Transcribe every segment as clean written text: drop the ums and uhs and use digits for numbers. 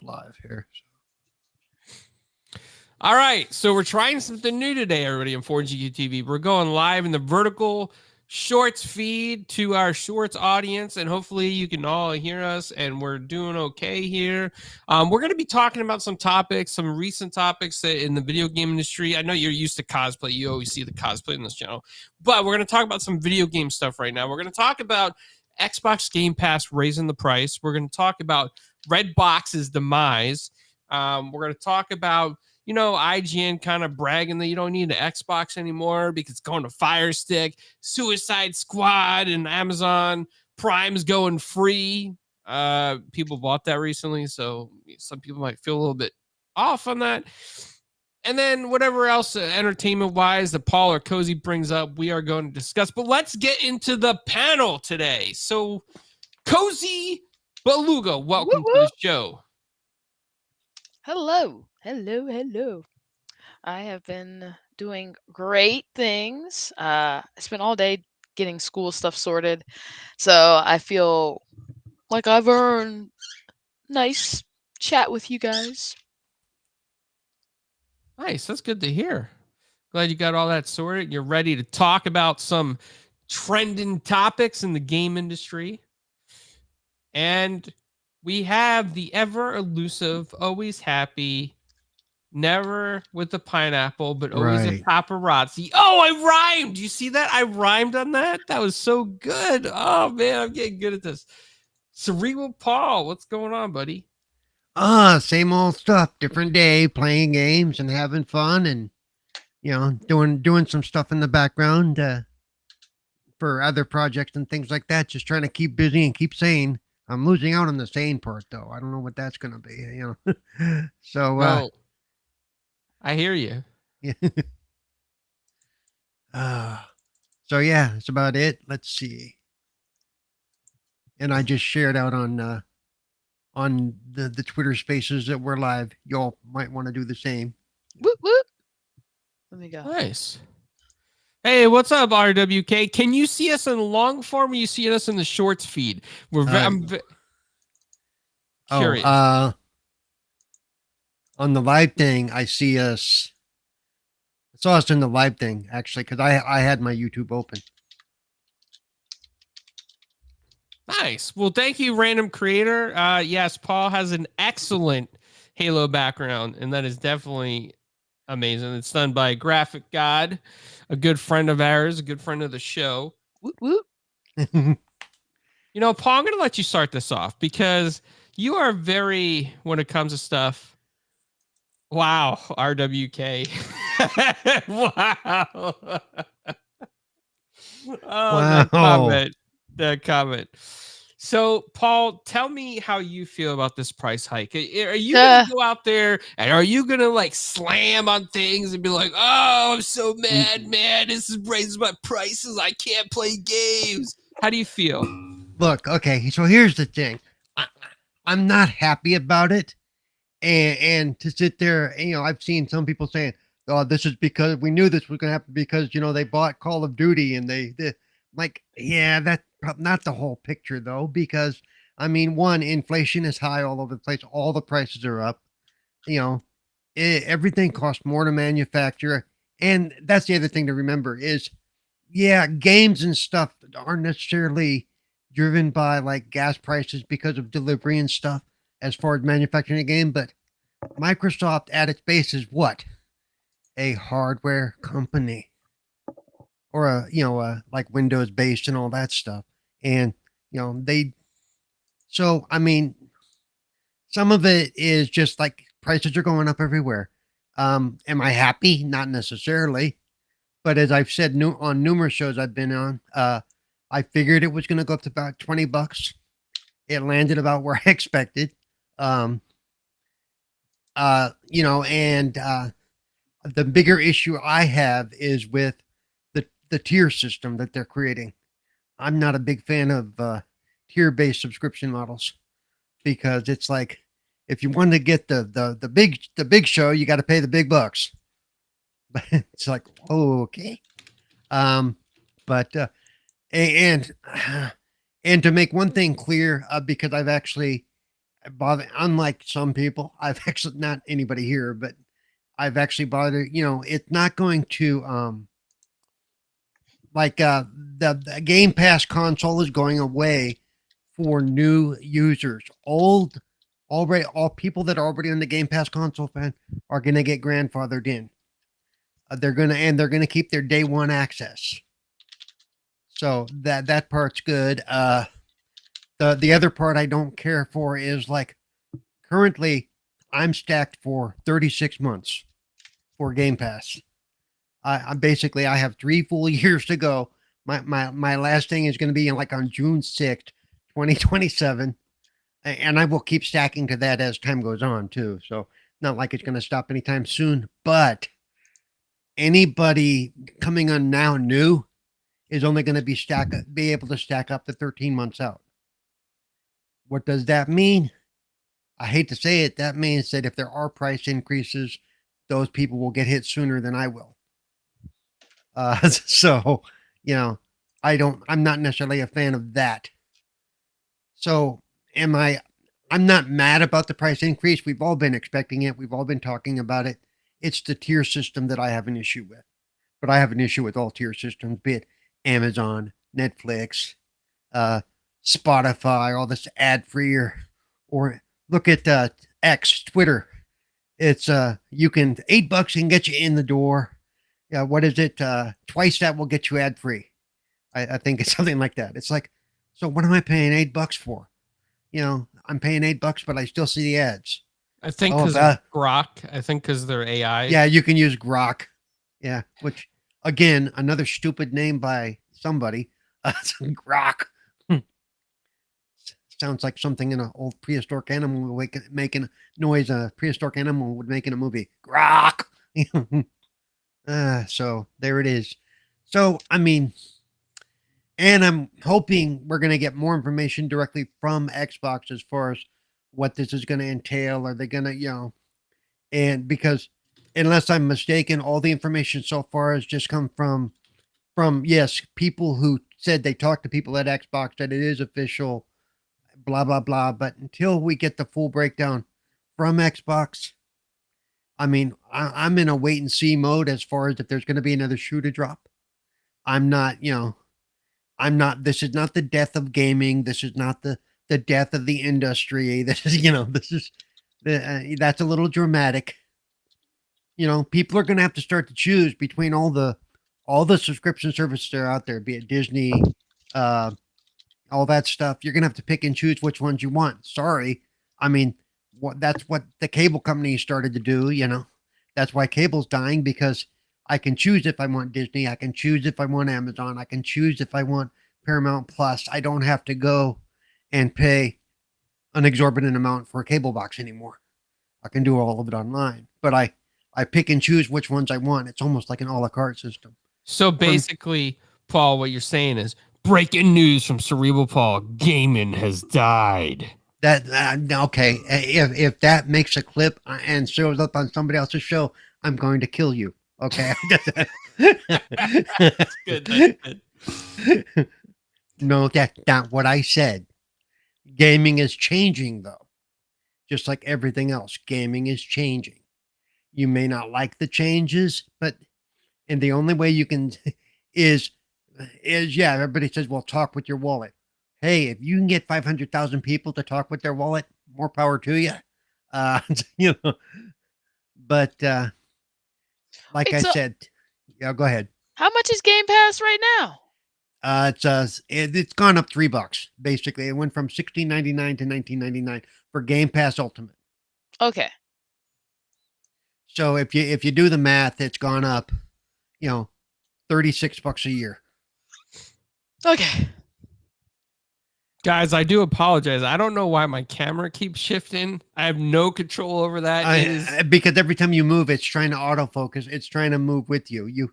live here. All right, so we're trying something new today, everybody, on 4GQ TV. We're going live in the vertical shorts feed to our shorts audience, and hopefully you can all hear us, and we're doing okay here. We're going to be talking about some topics, some recent topics in the video game industry. I know you're used to cosplay. You always see the cosplay in this channel. But we're going to talk about some video game stuff right now. We're going to talk about Xbox Game Pass raising the price. We're going to talk about REDBOX's demise. We're going to talk about IGN kind of bragging that you don't need an Xbox anymore because it's going to Fire Stick, Suicide Squad, and Amazon Prime's going free. People bought that recently, so some people might feel a little bit off on that. And then whatever else entertainment-wise that Paul or Cozy brings up, we are going to discuss. But let's get into the panel today. So, Cozy Beluga, welcome to the show. Hello. I have been doing great things. I spent all day getting school stuff sorted, so I feel like I've earned nice chat with you guys. Nice, that's good to hear. Glad you got all that sorted. You're ready to talk about some trending topics in the game industry. And we have the ever elusive, always happy, never with the pineapple, but always a paparazzi. Oh, I rhymed. You see that? I rhymed on that. That was so good. Oh, man, I'm getting good at this. Cerebral Paul, what's going on, buddy? Same old stuff. Different day, playing games and having fun, and doing some stuff in the background for other projects and things like that. Just trying to keep busy and keep sane. I'm losing out on the sane part, though. I don't know what that's gonna be. So. I hear you. Yeah. So yeah, that's about it. Let's see. And I just shared out on the Twitter Spaces that we're live. Y'all might want to do the same. Whoop whoop. Let me go. Nice. Hey, what's up, RWK? Can you see us in long form, or you see us in the shorts feed? I'm curious. On the live thing, I see us. I saw us in the live thing, actually, because I had my YouTube open. Nice. Well, thank you, random creator. Yes, Paul has an excellent Halo background, and that is definitely amazing. It's done by Graphic God, a good friend of ours, a good friend of the show. Whoop whoop. Paul, I'm going to let you start this off because you are very, when it comes to stuff. Wow, RWK. Wow. Wow. That comment. So, Paul, tell me how you feel about this price hike. Are you going to go out there and are you going to slam on things and be like, oh, I'm so mad, man. This is raises my prices. I can't play games. How do you feel? Look, okay, so here's the thing. I'm not happy about it. And to sit there, I've seen some people saying, oh, this is because we knew this was going to happen because, they bought Call of Duty and they like, yeah, that's not the whole picture though, because one, inflation is high all over the place. All the prices are up, everything costs more to manufacture. And that's the other thing to remember is, yeah, games and stuff aren't necessarily driven by gas prices because of delivery and stuff as far as manufacturing a game, but Microsoft at its base is what? A hardware company. Or like Windows based and all that stuff. And some of it is just prices are going up everywhere. Am I happy? Not necessarily. But as I've said on numerous shows I've been on, I figured it was going to go up to about $20. It landed about where I expected. And the bigger issue I have is with the tier system that they're creating. I'm not a big fan of tier-based subscription models because it's like if you want to get the big show, you got to pay the big bucks. But it's like, oh, okay. And to make one thing clear, because I've actually bother. Unlike some people, I've actually not anybody here, but I've actually bothered. It's not going to like the Game Pass console is going away for new users. All people that are already on the Game Pass console fan are going to get grandfathered in. They're gonna keep their day one access. So that part's good. The other part I don't care for is like currently I'm stacked for 36 months for Game Pass. I have 3 full years to go. My last thing is going to be on June 6th, 2027. And I will keep stacking to that as time goes on too. So not like it's going to stop anytime soon, but anybody coming on now new is only going to be able to stack up to 13 months out. What does that mean? I hate to say it. That means that if there are price increases, those people will get hit sooner than I will. So, I'm not necessarily a fan of that. So I'm not mad about the price increase. We've all been expecting it. We've all been talking about it. It's the tier system that I have an issue with. But I have an issue with all tier systems, be it Amazon, Netflix, Spotify, all this ad-free or look at X, Twitter. It's you can $8 can get you in the door. Yeah, what is it? Twice that will get you ad-free. I think it's something like that. It's like, so what am I paying $8 for? I'm paying $8, but I still see the ads. I think because Grok. I think because they're AI. Yeah, you can use Grok. Yeah, which again, another stupid name by somebody. Grok. Sounds like something in an old prehistoric animal making a noise. A prehistoric animal would make in a movie. Grok. So there it is. So and I'm hoping we're going to get more information directly from Xbox as far as what this is going to entail. Are they going to, and because unless I'm mistaken, all the information so far has just come from yes, people who said they talked to people at Xbox that it is official, blah, blah, blah. But until we get the full breakdown from Xbox, I'm in a wait and see mode as far as if there's going to be another shoe to drop. This is not the death of gaming. This is not the death of the industry. This is, that's a little dramatic. People are going to have to start to choose between all the subscription services that are out there, be it Disney, all that stuff. You're going to have to pick and choose which ones you want. Sorry. That's what the cable companies started to do. That's why cable's dying, because I can choose if I want Disney. I can choose if I want Amazon. I can choose if I want Paramount Plus. I don't have to go and pay an exorbitant amount for a cable box anymore. I can do all of it online, but I pick and choose which ones I want. It's almost like an a la carte system. So basically, Paul, what you're saying is breaking news from Cerebral Paul: gaming has died. That okay. If that makes a clip and shows up on somebody else's show, I'm going to kill you. Okay. That's good. That's good. No, that's not what I said. Gaming is changing, though. Just like everything else, gaming is changing. You may not like the changes, and the only way you can is yeah, everybody says, well, talk with your wallet. Hey, if you can get 500,000 people to talk with their wallet, more power to you. But like I said, yeah, go ahead. How much is Game Pass right now? It's gone up $3 basically. It went from $16.99 to $19.99 for Game Pass Ultimate. Okay. So if you do the math, it's gone up, $36 a year. Okay. Guys, I do apologize. I don't know why my camera keeps shifting. I have no control over that. Because every time you move, it's trying to autofocus. It's trying to move with you.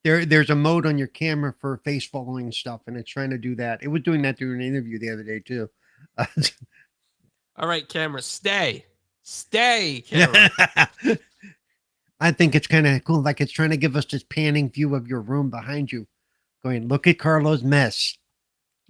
There's a mode on your camera for face following stuff, and it's trying to do that. It was doing that during an interview the other day too. All right, camera, stay, camera. I think it's kind of cool. Like it's trying to give us this panning view of your room behind you, going, look at Carlo's mess.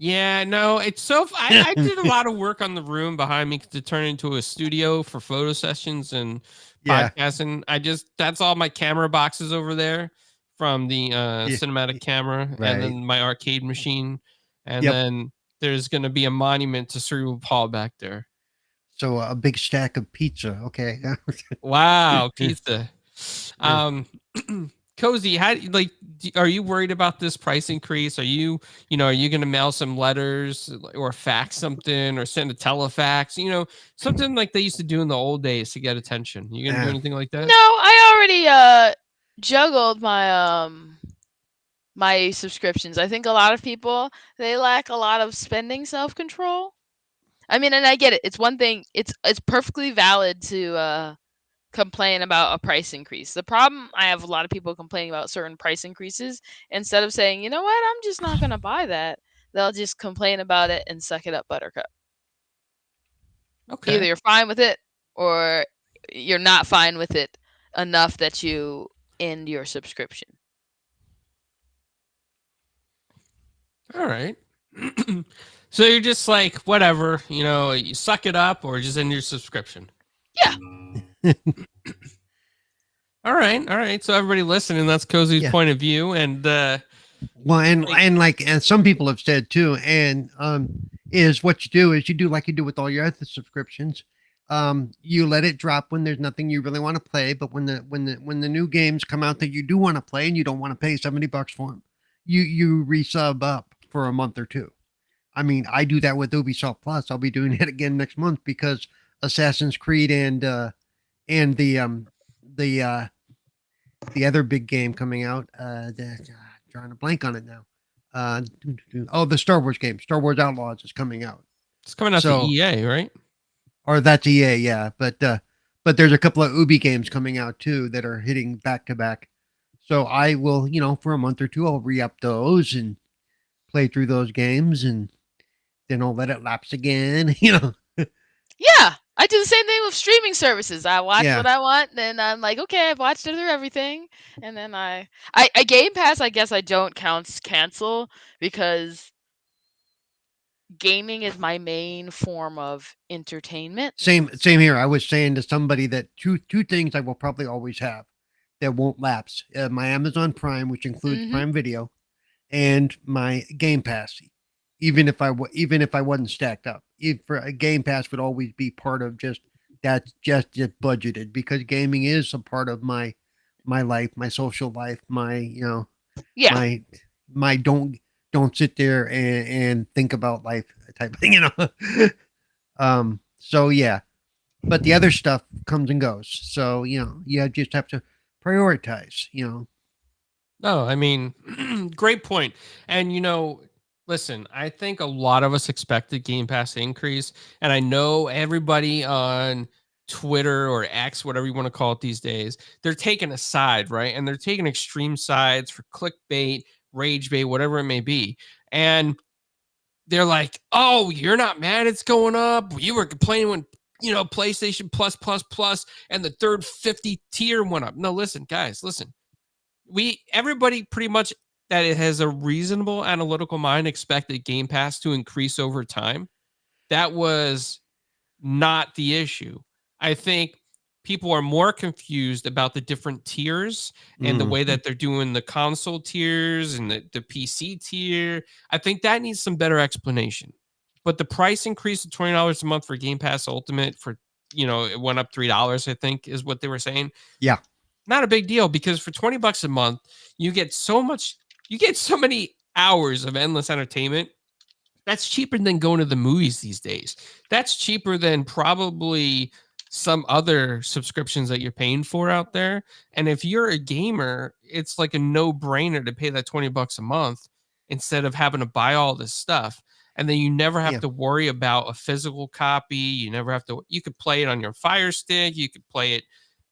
Yeah, no, it's so. I did a lot of work on the room behind me to turn into a studio for photo sessions and Yeah. podcasting. That's all my camera boxes over there from the Yeah. cinematic camera, and Right. then my arcade machine, and Yep. then there's going to be a monument to Cerebral Paul back there. So a big stack of pizza. Okay. Wow, pizza. Yeah. Um, Cozy, how like are you worried about this price increase? Are you going to mail some letters or fax something or send a telefax? Something like they used to do in the old days to get attention. You going to do Yeah. anything like No, that? I already juggled my subscriptions. I think a lot of people, they lack a lot of spending self-control. I mean, and I get it. It's one thing. It's perfectly valid to complain about a price increase. The problem, I have a lot of people complaining about certain price increases. Instead of saying, you know what, I'm just not going to buy that, they'll just complain about it and suck it up, buttercup. Either Okay. you're fine with it or you're not fine with it enough that you end your subscription. All right. So you're just like, whatever, you suck it up or just end your subscription. Yeah. All right. All right. So everybody listening, that's Cozy's Yeah. point of view. And Well, and some people have said too, and is what you do is you do like you do with all your other subscriptions. You let it drop when there's nothing you really want to play, but when the new games come out that you do want to play and you don't want to pay $70 for them, you resub up for a month or two. I mean, I do that with Ubisoft Plus. I'll be doing it again next month because Assassin's Creed and the other big game coming out, drawing a blank on it now. The Star Wars game, Star Wars Outlaws, is coming out. it's coming out to So, EA, right? or that's EA, yeah. But there's a couple of Ubi games coming out too that are hitting back to back. So I will, for a month or two, I'll re-up those and play through those games, and then I'll let it lapse again. Yeah. I do the same thing with streaming services. I watch Yeah. what I want, then I'm like, okay, I've watched it through everything, and then I Game Pass. I guess I don't cancel because gaming is my main form of entertainment. Same here. I was saying to somebody that two things I will probably always have that won't lapse: my Amazon Prime, which includes Mhm. Prime Video, and my Game Pass. Even if I wasn't stacked up, for a Game Pass would always be part of that's just budgeted, because gaming is a part of my life, my social life, my Yeah. my don't sit there and think about life type of thing. So yeah, but the other stuff comes and goes. So you just have to prioritize. No, I mean, great point. And listen, I think a lot of us expected Game Pass to increase, and I know everybody on Twitter or X, whatever you want to call it these days, they're taking a side, right? And they're taking extreme sides for clickbait, rage bait, whatever it may be. And they're like, "Oh, you're not mad it's going up. You were complaining when PlayStation Plus and the third 50 tier went up." No, listen, guys, listen. Everybody pretty much that it has a reasonable analytical mind expected Game Pass to increase over time. That was not the issue. I think people are more confused about the different tiers and the way that they're doing the console tiers and the PC tier. I think that needs some better explanation. But the price increase to $20 a month for Game Pass Ultimate it went up $3, I think, is what they were saying. Yeah. Not a big deal, because for $20 a month, you get so many hours of endless entertainment. That's cheaper than going to the movies these days. That's cheaper than probably some other subscriptions that you're paying for out there. And if you're a gamer, it's like a no-brainer to pay that $20 a month instead of having to buy all this stuff. And then you never have Yeah. to worry about a physical copy. You could play it on your Fire Stick. You could play it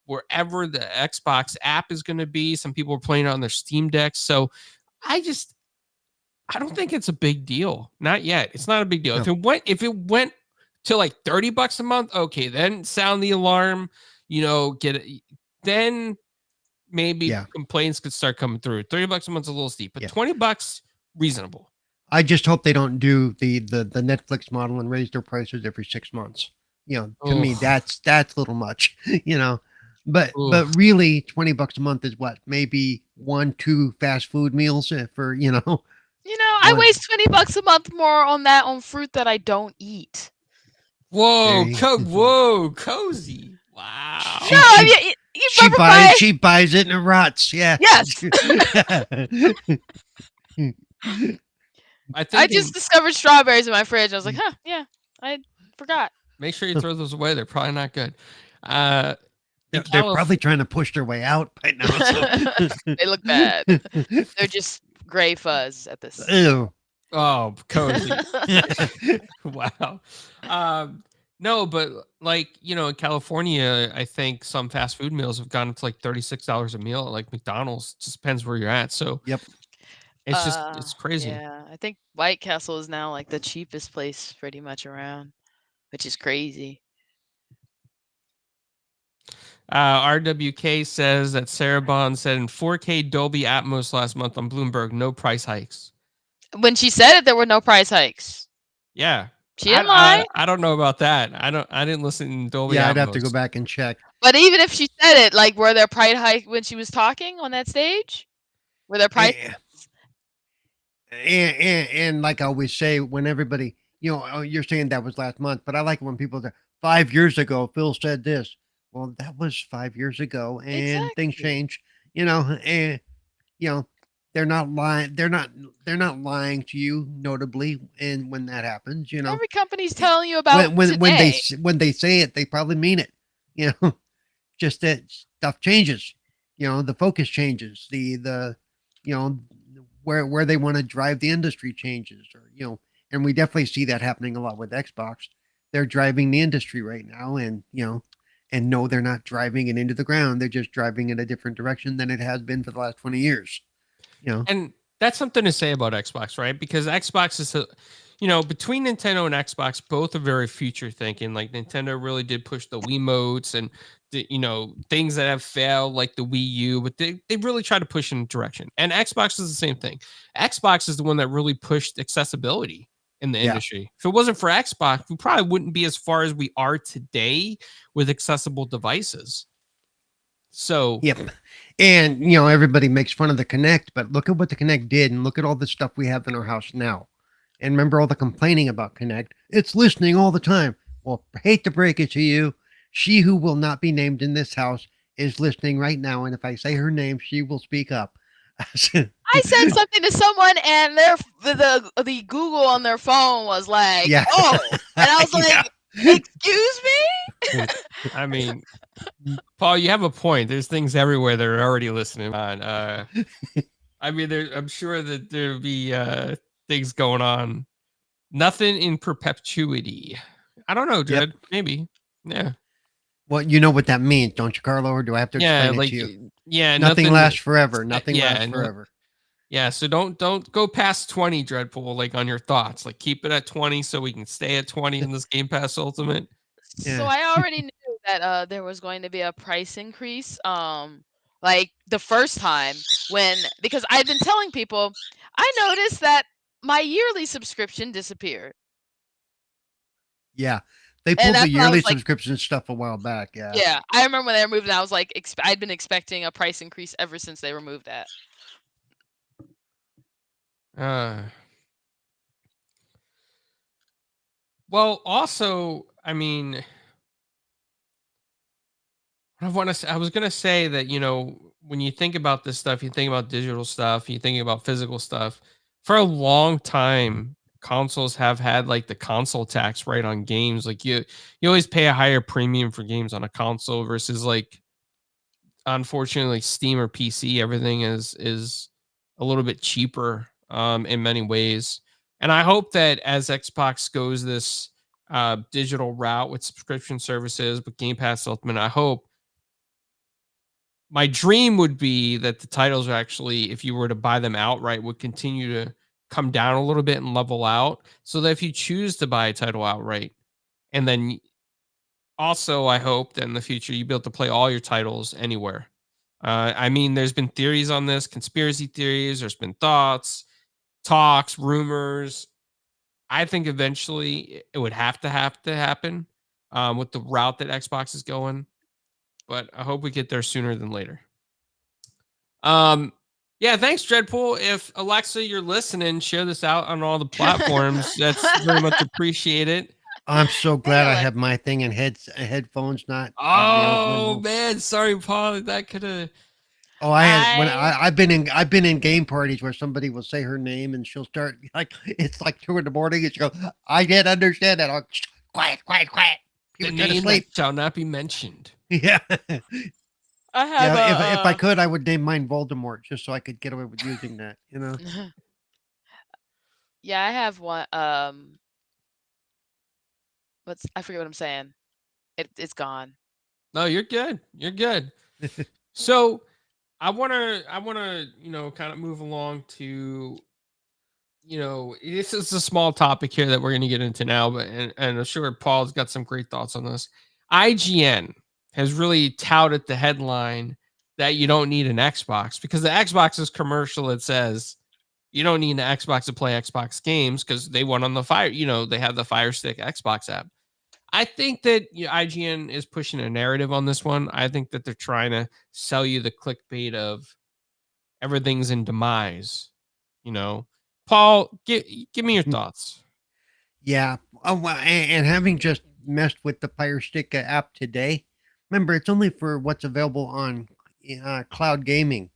wherever the Xbox app is going to be. Some people are playing it on their Steam Decks. So I don't think it's a big deal. Not yet. It's not a big deal. No. If it went to like $30 a month, okay, then sound the alarm, get it. Then maybe Yeah. complaints could start coming through. $30 a month's a little steep, but Yeah. $20 reasonable. I just hope they don't do the Netflix model and raise their prices every 6 months. To me, Oof. that's a little much. But Oof. really, $20 a month is what, maybe 1-2 fast food meals for I what. waste $20 a month more on that on fruit that I don't eat. There Whoa, you whoa, cozy. Wow. No, I mean, you ever buy? she buys it and it rots. Yeah. Yes. I I think just discovered strawberries in my fridge. I was like, huh, yeah, I forgot. make sure you throw those away. They're probably not good. In They're probably trying to push their way out right now. So. They look bad. They're just gray fuzz at this. Ew. Oh, cozy. Wow. No, but like, in California, I think some fast food meals have gone up to like $36 a meal at like McDonald's. Just depends where you're at. So Yep. it's crazy. Yeah, I think White Castle is now like the cheapest place pretty much around, which is crazy. RWK says that Sarah Bond said in 4K Dolby Atmos last month on Bloomberg, no price hikes. When she said it, there were no price hikes. Yeah. She didn't lie. I don't know about that. I didn't listen to Dolby Atmos. Yeah, I'd have to go back and check. But even if she said it, like, were there price hikes when she was talking on that stage? Were there price? And like I always say, when everybody, you're saying that was last month, but I like it when people say 5 years ago, Phil said this. Well, that was 5 years ago, and things Exactly. change. And they're not lying. They're not lying to you, notably, and when that happens, Every company's telling you about when today. when they say it, they probably mean it. Just that stuff changes. The focus changes. The where they want to drive the industry changes, or and we definitely see that happening a lot with Xbox. They're driving the industry right now, and and no, they're not driving it into the ground. They're just driving it a different direction than it has been for the last 20 years. And that's something to say about Xbox, right? Because Xbox is between Nintendo and Xbox, both are very future thinking. Like Nintendo really did push the Wiimotes and things that have failed, like the Wii U, but they really try to push in a direction. And Xbox is the same thing. Xbox is the one that really pushed accessibility in the industry. If it wasn't for Xbox, we probably wouldn't be as far as we are today with accessible devices. So yep. And everybody makes fun of the Kinect, but look at what the Kinect did, and look at all the stuff we have in our house now. And remember all the complaining about Kinect. It's listening all the time. Well, hate to break it to you, she who will not be named in this house is listening right now, and if I say her name, she will speak up. I said something to someone, and the Google on their phone was like, "Oh," and I was like, "Excuse me." I mean, Paul, you have a point. There's things everywhere that are already listening on. I mean, I'm sure that there'll be things going on. Nothing in perpetuity. I don't know, Dred. Yep. Maybe. Yeah. Well, you know what that means, don't you, Carlo? Or do I have to explain it to you? Yeah. Nothing lasts forever. Nothing lasts forever. Yeah. So don't go past 20, Dreadpool, like on your thoughts. Like keep it at 20 so we can stay at 20 in this Game Pass Ultimate. Yeah. So I already knew that there was going to be a price increase. Like the first time because I've been telling people, I noticed that my yearly subscription disappeared. Yeah. They pulled the yearly subscription stuff a while back. Yeah. Yeah. I remember when they removed it, I was like, I'd been expecting a price increase ever since they removed that. Well, also, I mean, I was gonna say that when you think about this stuff, you think about digital stuff, you think about physical stuff. For a long time, consoles have had like the console tax right on games. Like you always pay a higher premium for games on a console versus like, unfortunately, Steam or PC. Everything is a little bit cheaper in many ways. And I hope that as Xbox goes this digital route with subscription services, with Game Pass Ultimate, I hope. My dream would be that the titles are actually, if you were to buy them outright, would continue to come down a little bit and level out, so that if you choose to buy a title outright, and then also I hope that in the future you'll be able to play all your titles anywhere. I mean, there's been theories on this, conspiracy theories, there's been thoughts, talks, rumors. I think eventually it would have to happen with the route that Xbox is going. But I hope we get there sooner than later. Yeah, thanks, Dreadpool. If Alexa, you're listening, share this out on all the platforms. That's very much appreciated. I'm so glad I Alexa. have my thing in headphones, not Oh man, sorry, Paul. That could have. Oh, I've been in game parties where somebody will say her name and she'll start like it's like 2 in the morning and she goes, I didn't understand that. I'll, quiet, quiet, quiet. The People try to name that sleep. shall not be mentioned. Yeah. I have Yeah, if I could, I would name mine Voldemort just so I could get away with using that, you know. Yeah, I have one. I forget what I'm saying. It's gone. No, you're good. You're good. So I wanna, kind of move along to, this is a small topic here that we're gonna get into now, but and I'm sure Paul's got some great thoughts on this. IGN has really touted the headline that you don't need an Xbox because the Xbox's commercial, it says you don't need an Xbox to play Xbox games because they went on the Fire, they have the Fire Stick Xbox app. I think that IGN is pushing a narrative on this one. I think that they're trying to sell you the clickbait of everything's in demise. Paul, give me your thoughts. Yeah. Oh, well, and having just messed with the Fire Stick app today, remember it's only for what's available on cloud gaming.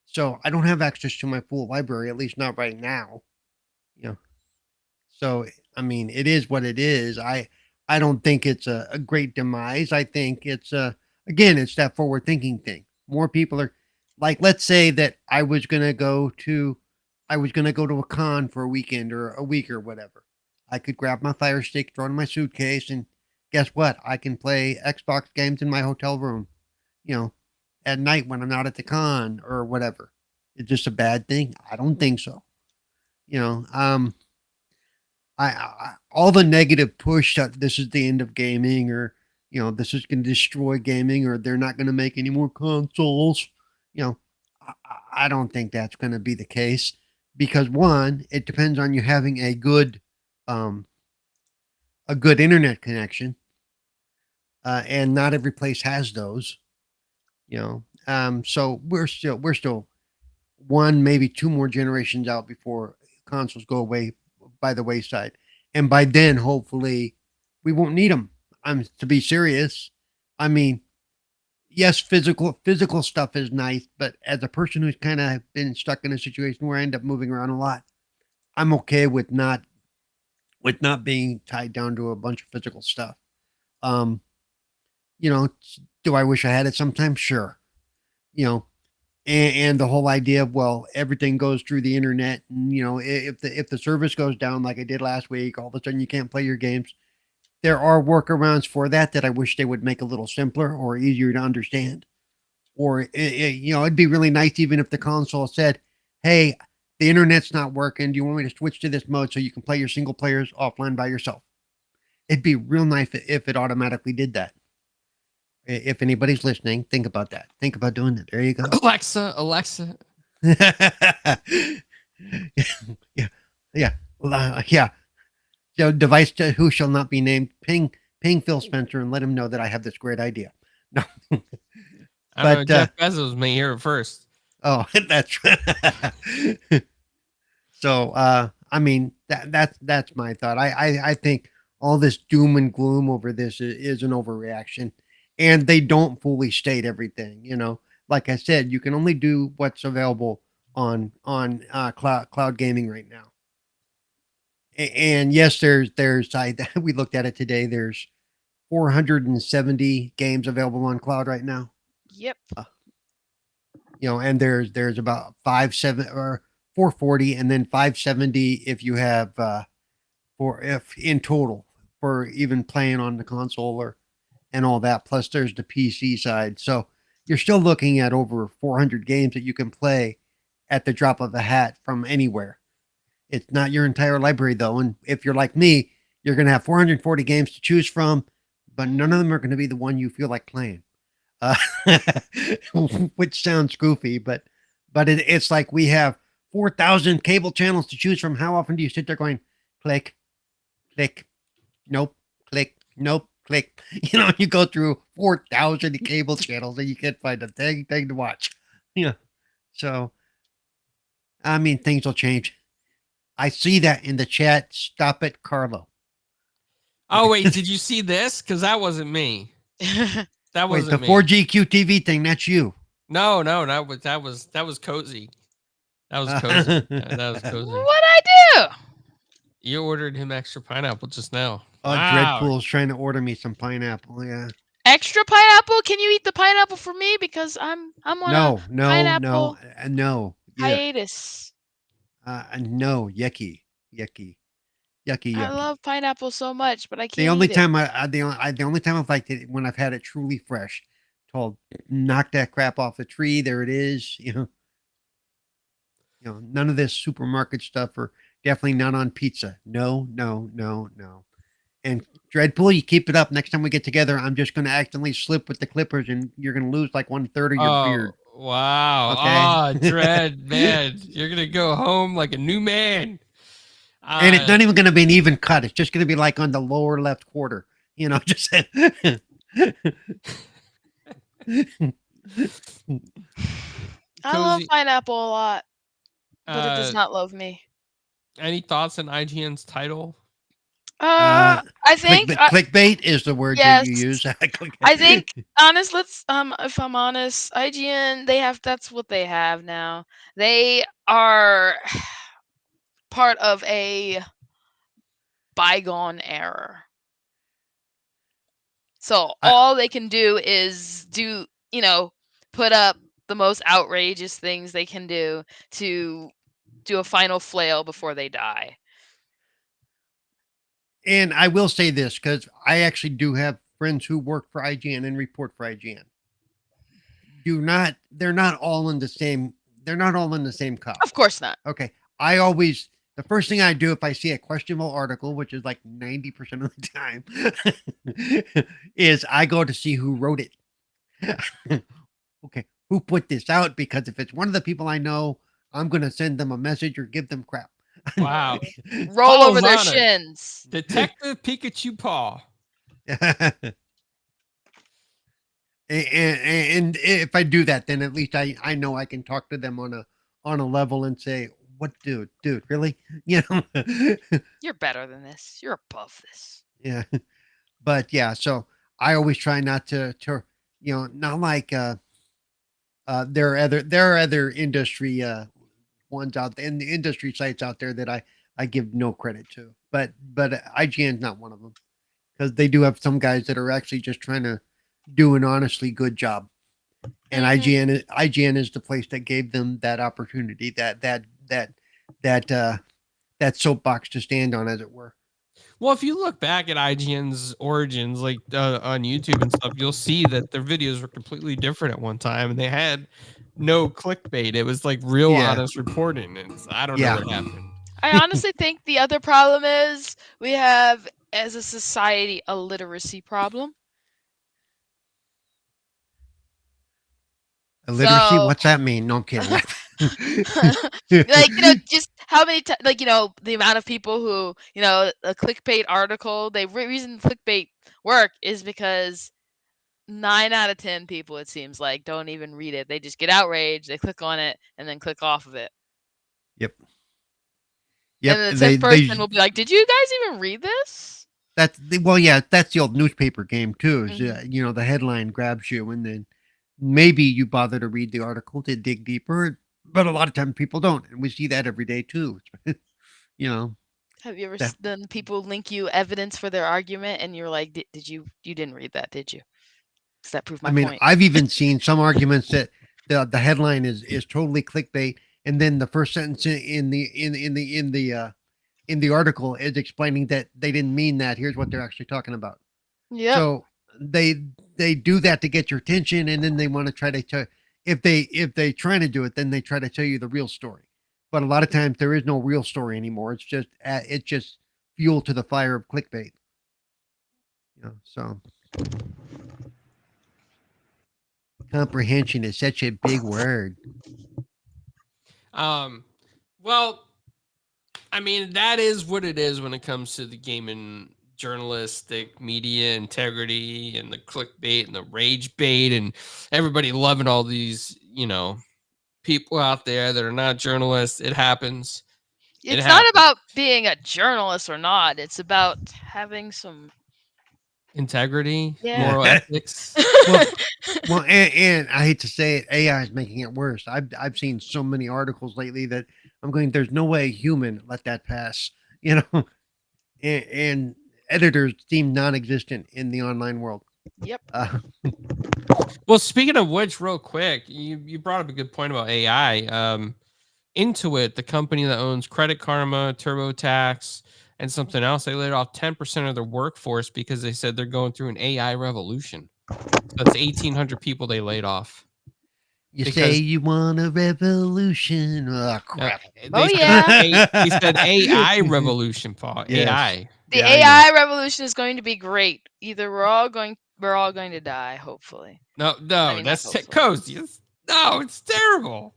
So I don't have access to my full library, at least not right now. You know, so I mean, it is what it is. I don't think it's a great demise. I think it's again, it's that forward thinking thing. More people are like, let's say that I was gonna go to a con for a weekend or a week or whatever. I could grab my Fire Stick, throw it in my suitcase, and guess what? I can play Xbox games in my hotel room. You know, at night when I'm not at the con or whatever. It's just a bad thing. I don't think so. You know, I all the negative push that this is the end of gaming or this is going to destroy gaming or they're not going to make any more consoles. You know, I don't think that's going to be the case because one, it depends on you having um, a good internet connection, and not every place has those. So we're still one, maybe two more generations out before consoles go away by the wayside. And by then, hopefully, we won't need them. To be serious. I mean, yes, physical stuff is nice, but as a person who's kind of been stuck in a situation where I end up moving around a lot, I'm okay with not being tied down to a bunch of physical stuff. Um, do I wish I had it sometimes? Sure. You know, and the whole idea of everything goes through the internet, and if the service goes down like I did last week, all of a sudden you can't play your games. There are workarounds for that I wish they would make a little simpler or easier to understand. Or it'd be really nice even if the console said, "Hey, the internet's not working. Do you want me to switch to this mode so you can play your single players offline by yourself?" It'd be real nice if it automatically did that. If anybody's listening, think about that. Think about doing it. There you go. Alexa. yeah, yeah, yeah. So, device who shall not be named. Ping Phil Spencer and let him know that I have this great idea. No, but Jeff Bezos may hear it first. Oh, that's right. So, I mean that's my thought. I think all this doom and gloom over this is an overreaction. And they don't fully state everything. Like I said, you can only do what's available on cloud gaming right now. And yes, there's we looked at it today. There's 470 games available on cloud right now. Yep. And there's about 440, and then 570 if you have if in total for even playing on the console and all that. Plus, there's the PC side. So you're still looking at over 400 games that you can play at the drop of a hat from anywhere. It's not your entire library, though. And if you're like me, you're going to have 440 games to choose from, but none of them are going to be the one you feel like playing. Which sounds goofy, but it's like we have 4,000 cable channels to choose from. How often do you sit there going, click, click, nope, click, nope, click? You go through 4,000 cable channels and you can't find a dang thing to watch. Yeah. So, I mean, things will change. I see that in the chat. Stop it, Carlo. Oh wait, did you see this? Because that wasn't me. That Wait, the wasn't me. 4G QTV thing, that's you. No, that was cozy. That was cozy. That was cozy. What'd I do? You ordered him extra pineapple just now. Dreadpool's trying to order me some pineapple. Yeah. Extra pineapple? Can you eat the pineapple for me? Because I'm on a pineapple no. Yeah. hiatus. No, yucky. I love pineapple so much, but I can't. The only eat time the only time I've liked it when I've had it truly fresh. Told knock that crap off the tree. There it is. None of this supermarket stuff, or definitely not on pizza. No. And Dreadpool, you keep it up. Next time we get together, I'm just going to accidentally slip with the clippers, and you're going to lose like 1/3 of your beard. Wow. Okay? Dread, man. You're going to go home like a new man. And it's not even going to be an even cut. It's just going to be like on the lower left quarter. Just. I love pineapple a lot, but it does not love me. Any thoughts on IGN's title? I think clickbait is the word that you use. I think if I'm honest, IGN, that's what they have now. They are part of a bygone era. So all they can do is put up the most outrageous things they can do to do a final flail before they die. And I will say this, because I actually do have friends who work for IGN and report for IGN. They're not all in the same cup. Of course not. Okay. The first thing I do if I see a questionable article, which is like 90% of the time, is I go to see who wrote it. Okay. Who put this out? Because if it's one of the people I know, I'm going to send them a message or give them crap. Wow. Roll over their shins. Detective Pikachu Paw. And if I do that, then at least I know I can talk to them on a level and say, what, dude, really? You're better than this. You're above this. Yeah. But yeah, so I always try not to not like there are other industry ones out there, and the industry sites out there that I give no credit to. But IGN's not one of them, because they do have some guys that are actually just trying to do an honestly good job. And IGN is the place that gave them that opportunity, that soapbox to stand on, as it were. Well, if you look back at IGN's origins, like on YouTube and stuff, you'll see that their videos were completely different at one time, and they had no clickbait. It was like real honest reporting, and I don't know what happened. I honestly think the other problem is we have, as a society, a literacy problem. Illiteracy? What's that mean? No, I'm kidding. Just how many the amount of people who, a clickbait article, the reason clickbait work is because 9 out of 10 people, it seems like, don't even read it. They just get outraged, they click on it, and then click off of it. Yep. And the 10th person will be like, did you guys even read this? That's the old newspaper game too. Is the headline grabs you, and then maybe you bother to read the article to dig deeper, but a lot of times people don't, and we see that every day too. Have you ever done people link you evidence for their argument, and you're like, did you didn't read that, did you? Does that prove my point? I've even seen some arguments that the headline is totally clickbait, and then the first sentence in the article is explaining that they didn't mean that. Here's what they're actually talking about. Yeah. So they do that to get your attention, and then they want to try to tell, if they trying to do it, then they try to tell you the real story. But a lot of times there is no real story anymore. It's just fuel to the fire of clickbait. So comprehension is such a big word. Well, I mean, that is what it is when it comes to the gaming journalistic media integrity and the clickbait and the rage bait and everybody loving all these, people out there that are not journalists. It happens. It It's not happens. about being a journalist or not. It's about having some Integrity, yeah. moral ethics. Well, well, and I hate to say it, AI is making it worse. I've seen so many articles lately that I'm going, there's no way a human let that pass. You know, and editors seem non-existent in the online world. Yep. Well, speaking of which, real quick, you brought up a good point about AI. Intuit, the company that owns Credit Karma, TurboTax, and something else, they laid off 10% of their workforce because they said they're going through an AI revolution. That's 1,800 people they laid off. You say Because you want a revolution? Oh crap! Oh, yeah. They said AI revolution, Paul. Yes. AI. The Yeah, I know. AI revolution is going to be great. Either we're all going to die, hopefully. No, I mean, that's not hopefully. cozy. No, it's terrible.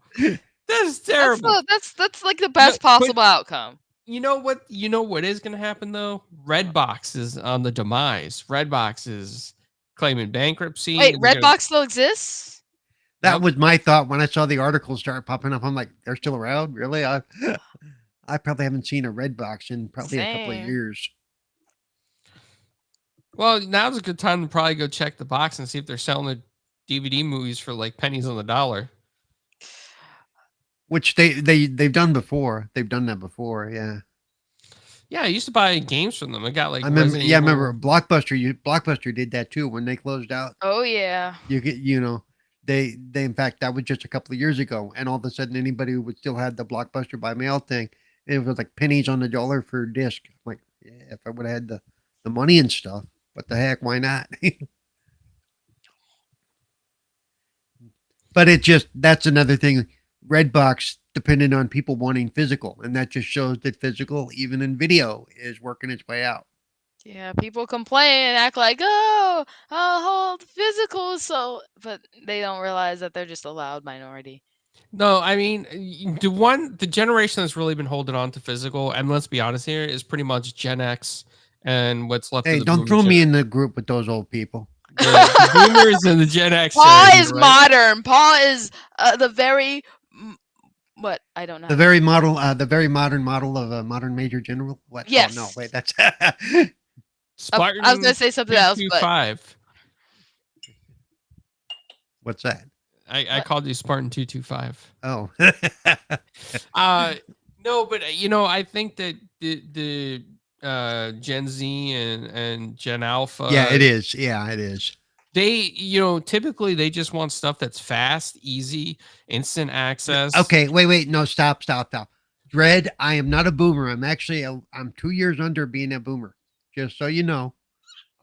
That's terrible. That's like the best but- possible outcome. You know what? You know what is going to happen though? Redbox is on the demise. Redbox is claiming bankruptcy. Wait, They're gonna- Redbox still exists? That Yep. was my thought when I saw the articles start popping up. I'm like, they're still around, really? I probably haven't seen a Redbox in probably a couple of Same. years. Well, now's a good time to probably go check the box and see if they're selling the DVD movies for like pennies on the dollar. Which they've done before. They've done that before. Yeah, Yeah, I used to buy games from them. I got like I remember. Resident Yeah, I Evil. remember Blockbuster. Blockbuster did that too when they closed out. Oh yeah. You get, they in fact that was just a couple of years ago, and all of a sudden anybody who would still had the Blockbuster by mail thing, it was like pennies on the dollar for a disc. I'm like, yeah, if I would have had the money and stuff, what the heck? Why not? But that's another thing. Redbox depended on people wanting physical, and that just shows that physical, even in video, is working its way out. Yeah, people complain and act like, oh, I'll hold physical, but they don't realize that they're just a loud minority. No, I mean the generation that's really been holding on to physical, and let's be honest here, is pretty much Gen X and what's left Hey, of the don't boomer throw me gen- in the group with those old people. the boomers and the Gen X. Paul is modern. Paul is the very what? I don't know. The very modern model of a modern major general. What? Yes. Oh, no, wait, that's Spartan. I was gonna say something else, but 225. what's that? I What? called you Spartan 225. Oh, No, but I think that the Gen Z and Gen Alpha. yeah, it is. Yeah, it is. They, typically they just want stuff that's fast, easy, instant access. Okay, wait, no, stop. Dread, I am not a boomer. I'm 2 years under being a boomer. Just so you know,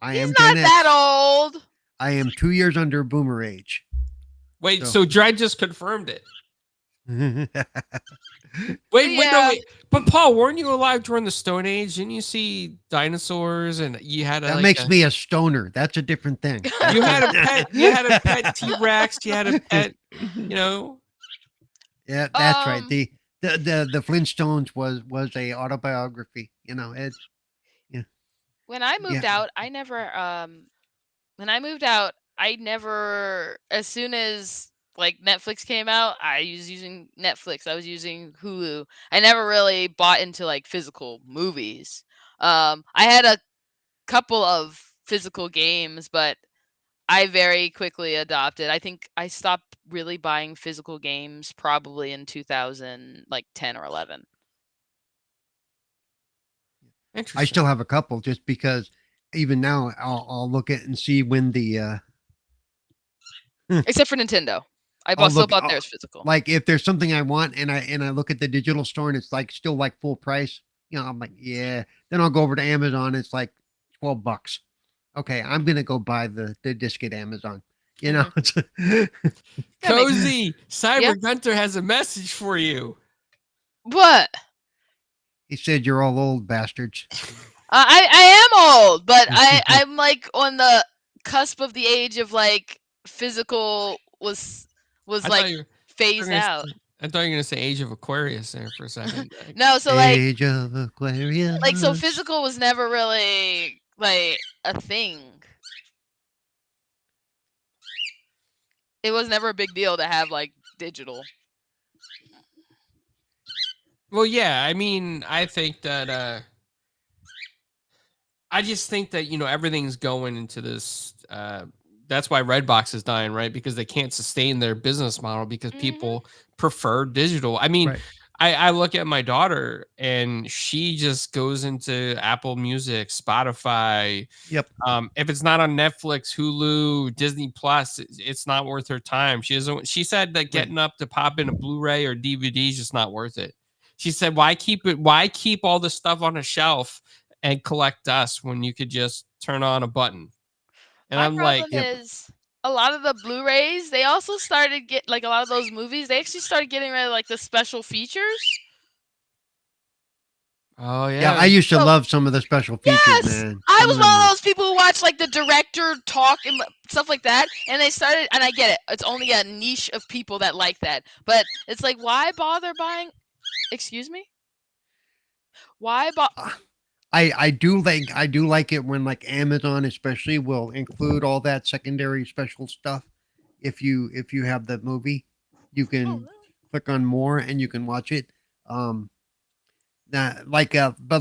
I he's am not Gen X. that old. I am 2 years under boomer age. Wait, So- so Dredd just confirmed it. Wait, Yeah. wait. But Paul, weren't you alive during the Stone Age? Didn't you see dinosaurs and you had That makes me a stoner. That's a different thing. You had a pet. You had a pet T-Rex. You had a pet. Yeah, that's right. Um, The Flintstones was a autobiography. When I moved Yeah. out, I never as soon as like Netflix came out, I was using Netflix. I was using Hulu. I never really bought into like physical movies. I had a couple of physical games, but I very quickly adopted. I think I stopped really buying physical games probably in 2010 or 11. Interesting. I still have a couple just because even now I'll look at and see when the Except for Nintendo. I I'll still look- bought I'll- theirs physical. like if there's something I want and I look at the digital store and it's like still like full price, I'm like, yeah. Then I'll go over to Amazon. It's like $12. Okay, I'm gonna go buy the disc at Amazon. That makes- Cozy Cyber Yeah. Gunter has a message for you. What? He said you're all old bastards. I am old, but I'm like on the cusp of the age of like physical was I thought like you were phased gonna out. I thought you were gonna say Age of Aquarius there for a second. No, so Age of Aquarius. so physical was never really like a thing. It was never a big deal to have like digital. Well, yeah, I mean, I think that I just think that everything's going into this. That's why Redbox is dying, right? Because they can't sustain their business model because people prefer digital. I mean, Right. I look at my daughter and she just goes into Apple Music, Spotify. Yep. If it's not on Netflix, Hulu, Disney Plus, it's not worth her time. She doesn't. She said that getting up to pop in a Blu-ray or DVD is just not worth it. She said, "Why keep it? Why keep all this stuff on a shelf and collect dust when you could just turn on a button?" And My I'm like, problem is a lot of the Blu-rays. They also started like a lot of those movies. They actually started getting rid of like the special features. "Oh Yeah, I yeah, used to So- love some of the special features, Yes, man. I Some was of them one of were- those people who watched like the director talk and stuff like that, and they started. And I get it; it's only a niche of people that like that. But it's like, why bother buying? Excuse me. Why bother? I do like it when like Amazon especially will include all that secondary special stuff. If you have the movie, you can click on more and you can watch it. But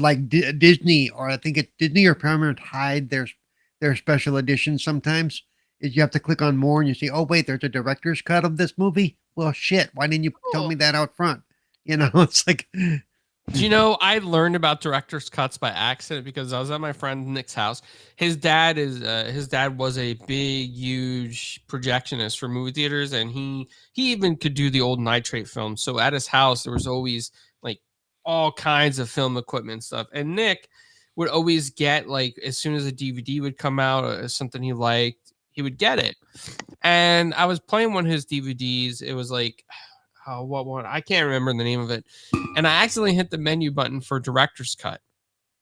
like Disney, or I think it's Disney or Paramount, hide their special editions sometimes. Is you have to click on more and you see, oh wait, there's a director's cut of this movie. Well, shit, why didn't you tell me that out front? It's like, Do you know I learned about director's cuts by accident because I was at my friend Nick's house. His dad was a big, huge projectionist for movie theaters, and he even could do the old nitrate films. So at his house there was always like all kinds of film equipment and stuff. And Nick would always get, like, as soon as a DVD would come out or something he liked, he would get it. And I was playing one of his DVDs. It was like, oh, what one? I can't remember the name of it. And I accidentally hit the menu button for director's cut.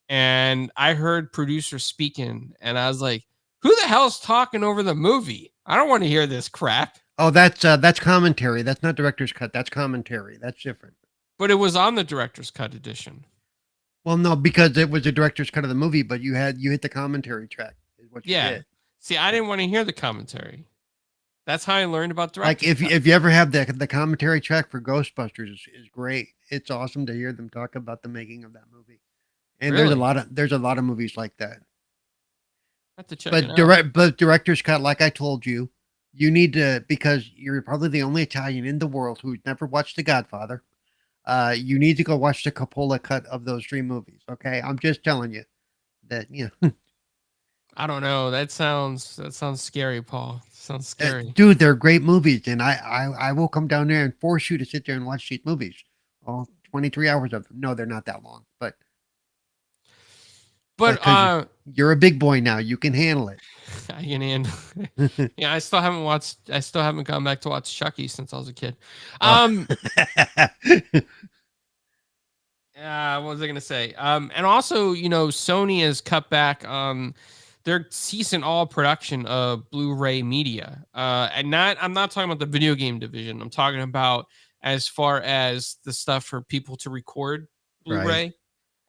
And I heard producer speaking, and I was like, who the hell's talking over the movie? I don't want to hear this crap. oh, that's commentary. That's not director's cut. That's commentary. That's different. But it was on the director's cut edition. Well, no, because it was a director's cut of the movie, but you hit the commentary track. Is what you Yeah. did. See, I didn't want to hear the commentary. That's how I learned about Like director's cut. if you ever have the commentary track for Ghostbusters is great. It's awesome to hear them talk about the making of that movie. And Really? there's a lot of movies like that. I have to check it But out. director's cut, like I told you, you need to, because you're probably the only Italian in the world who's never watched The Godfather. You need to go watch the Coppola cut of those 3 movies. Okay, I'm just telling you that I don't know. That sounds scary, Paul. Sounds scary. dude, they're great movies, and I will come down there and force you to sit there and watch these movies. All 23 hours of them. No, they're not that long, but But you're a big boy now. You can handle it. I can handle. Yeah, I still haven't gone back to watch Chucky since I was a kid. What was I gonna say? And also, Sony has cut back on their cease all production of Blu-ray media. I'm not talking about the video game division. I'm talking about as far as the stuff for people to record Blu-ray. Right.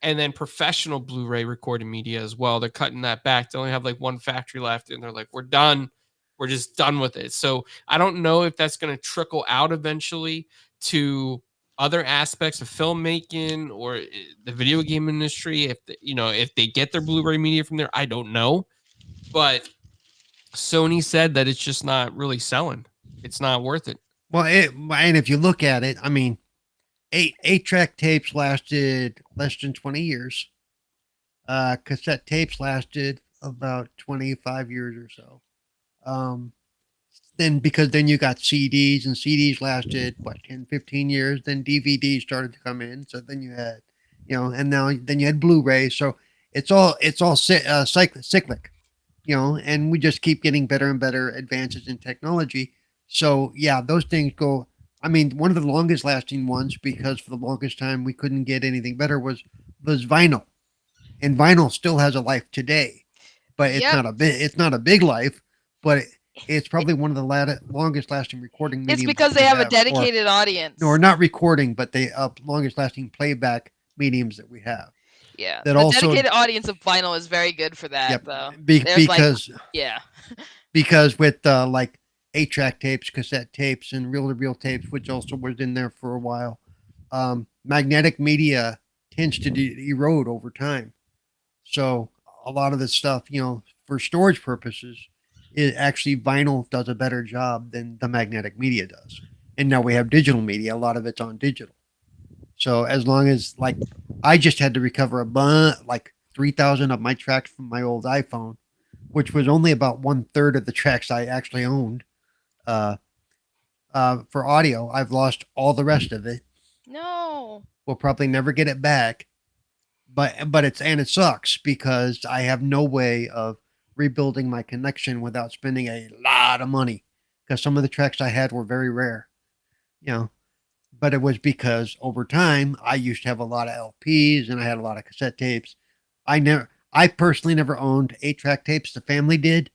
And then professional Blu-ray recording media as well. They're cutting that back. They only have like one factory left, and they're like, we're done. We're just done with it. So I don't know if that's going to trickle out eventually to other aspects of filmmaking or the video game industry. If they get their Blu-ray media from there, I don't know. But Sony said that it's just not really selling. It's not worth it. Well, and if you look at it, I mean, 8-track tapes lasted less than 20 years. Cassette tapes lasted about 25 years or so. Then you got CDs, and CDs lasted 10, 15 years. Then DVDs started to come in. So then you had, and then you had Blu-ray. So it's all cyclic, and we just keep getting better and better advances in technology. So yeah, those things go. I mean, one of the longest lasting ones, because for the longest time we couldn't get anything better, was vinyl, and vinyl still has a life today, but it's not a big life. But it's probably one of the longest lasting recording mediums. It's because that they we have a dedicated audience. or not recording, but they longest lasting playback mediums that we have. Yeah, That the also, dedicated audience of vinyl is very good for that, yep, though. There's because yeah, because with like 8-track tapes, cassette tapes, and reel-to-reel tapes, which also was in there for a while, magnetic media tends to erode over time. So a lot of the stuff, for storage purposes, it actually vinyl does a better job than the magnetic media does. And now we have digital media; a lot of it's on digital. So as long as like I just had to recover like 3,000 of my tracks from my old iPhone, which was only about 1/3 of the tracks I actually owned. Uh, for audio, I've lost all the rest of it. no. We'll probably never get it back, but it sucks because I have no way of rebuilding my connection without spending a lot of money because some of the tracks I had were very rare, you know. But it was because over time I used to have a lot of LPs and I had a lot of cassette tapes. I personally never owned 8-track tapes. The family did,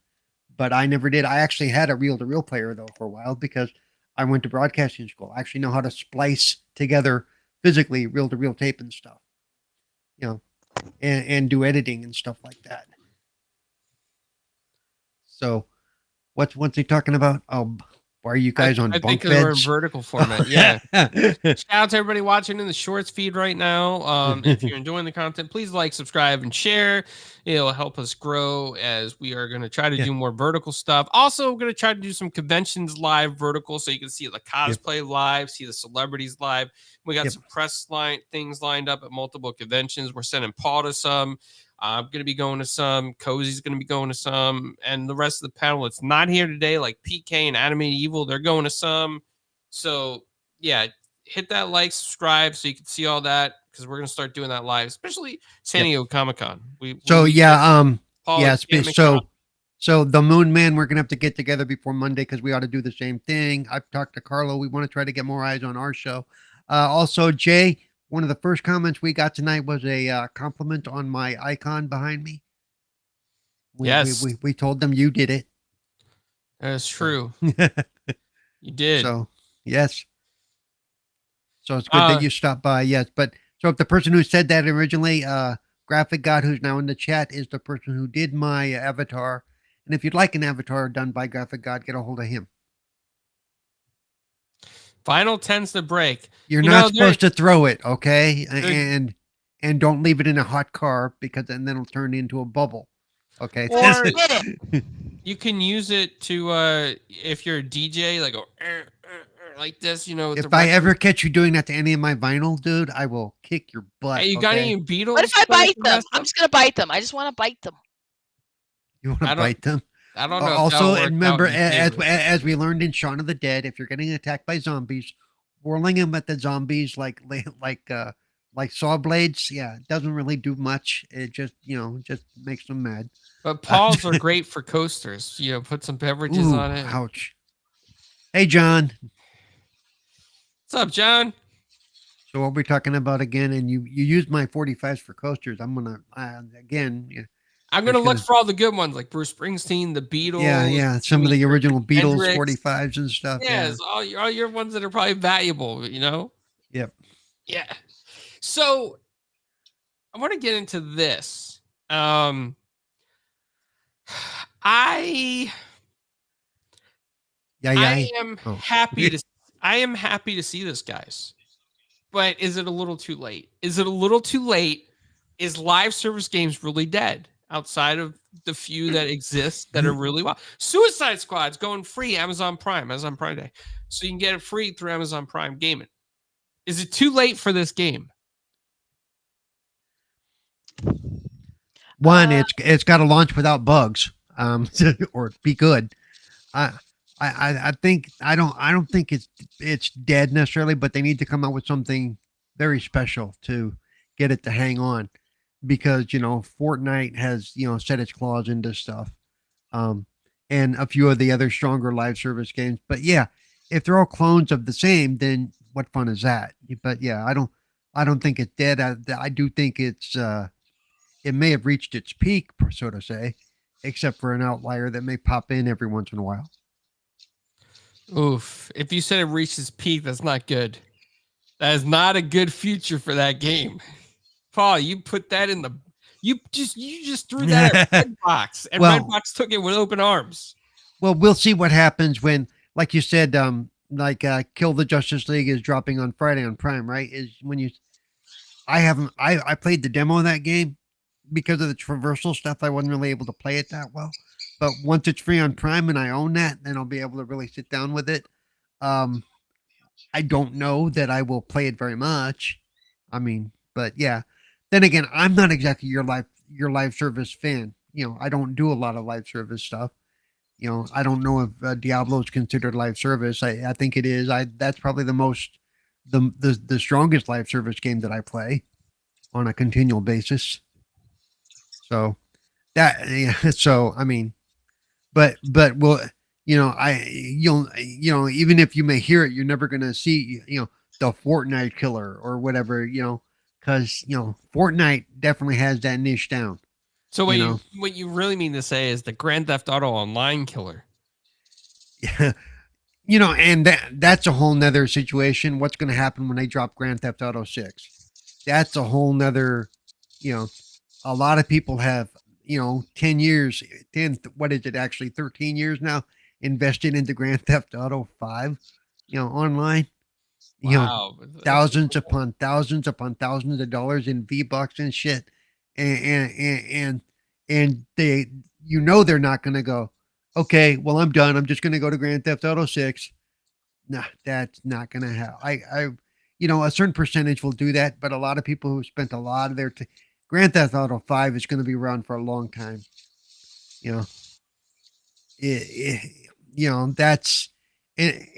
but I never did. I actually had a reel-to-reel player though for a while because I went to broadcasting school. I actually know how to splice together physically reel-to-reel tape and stuff, and do editing and stuff like that. So, what's he talking about? Oh, why are you guys on I bunk think we're in beds? vertical format. Yeah. Shout out to everybody watching in the shorts feed right now. If you're enjoying the content, please like, subscribe, and share. It'll help us grow as we are going to try to do more vertical stuff. Also, we're going to try to do some conventions live vertical so you can see the cosplay live, see the celebrities live. We got some press things lined up at multiple conventions. We're sending Paul to some. I'm going to be going to some. Cozy's going to be going to some. And the rest of the panel that's not here today, like PK and Animated Evil, they're going to some. So, yeah, hit that like, subscribe so you can see all that because we're going to start doing that live, especially San Diego Comic-Con. So the Moon Man, we're going to have to get together before Monday because we ought to do the same thing. I've talked to Carlo. We want to try to get more eyes on our show. Also, Jay, one of the first comments we got tonight was a compliment on my icon behind me. We told them you did it. That's true. You did. So, yes. So it's good that you stopped by. Yes. But so if the person who said that originally, Graphic God, who's now in the chat, is the person who did my avatar. And if you'd like an avatar done by Graphic God, get a hold of him. Vinyl tends to break. You're not supposed to throw it, okay? And don't leave it in a hot car because then it'll turn into a bubble. Okay. Or you can use it to if you're a DJ, like like this, If I ever catch you doing that to any of my vinyl, dude, I will kick your butt. Hey, you got any Beatles? What if I bite them? I'm just gonna bite them. I just want to bite them. You want to bite them? I don't know. Also, remember, as we learned in Shaun of the Dead, if you're getting attacked by zombies, whirling them at the zombies like saw blades, it doesn't really do much. It just just makes them mad. But paws are great for coasters. Put some beverages on it. Ouch. Hey, John. What's up, John? So what we're talking about again, and you used my 45s for coasters. I'm gonna I'm gonna look for all the good ones, like Bruce Springsteen, the Beatles. Yeah, some of the original Beatles Hendrix. 45s and stuff. Yes, all your ones that are probably valuable. Yep. Yeah. So I want to get into this. I am happy to. I am happy to see this, guys. But is it a little too late? Is it a little too late? Is live service games really dead outside of the few that exist that are really well? Suicide Squad's going free Amazon Prime Day. So you can get it free through Amazon Prime Gaming. Is it too late for this game? One, it's got to launch without bugs, or be good. I think I don't think it's dead necessarily, but they need to come out with something very special to get it to hang on, because Fortnite has set its claws into stuff, and a few of the other stronger live service games. But yeah, if they're all clones of the same, then what fun is that? But yeah, I don't think it's dead. I do think it may have reached its peak, so to say, except for an outlier that may pop in every once in a while. Oof. If you said it reached its peak, that's not good. That is not a good future for that game. Paul, you put that in the you just threw that at Redbox, and Well- Redbox took it with open arms. Well, we'll see what happens when, like you said, Kill the Justice League is dropping on Friday on Prime, right? Is when you, I played the demo of that game because of the traversal stuff. I wasn't really able to play it that well, but once it's free on Prime and I own that, then I'll be able to really sit down with it. I don't know that I will play it very much. I mean, but yeah. Then again, I'm not exactly your live service fan. You know, I don't do a lot of live service stuff. You know, I don't know if Diablo is considered live service. I think it is. That's probably the strongest live service game that I play on a continual basis. So that yeah, so I mean, but well, even if you may hear it, you're never gonna see the Fortnite killer or whatever, because Fortnite definitely has that niche down. So what you really mean to say is the Grand Theft Auto Online killer. And that's a whole nother situation. What's going to happen when they drop Grand Theft Auto 6? That's a whole nother, a lot of people have, 10 years, what is it actually, 13 years now, invested into Grand Theft Auto 5, online. Wow. Thousands upon thousands upon thousands of dollars in V-Bucks and shit. And they, they're not going to go, okay, well, I'm done. I'm just going to go to Grand Theft Auto 6. Nah, that's not going to happen. A certain percentage will do that, but a lot of people who spent a lot of their Grand Theft Auto 5 is going to be around for a long time. That's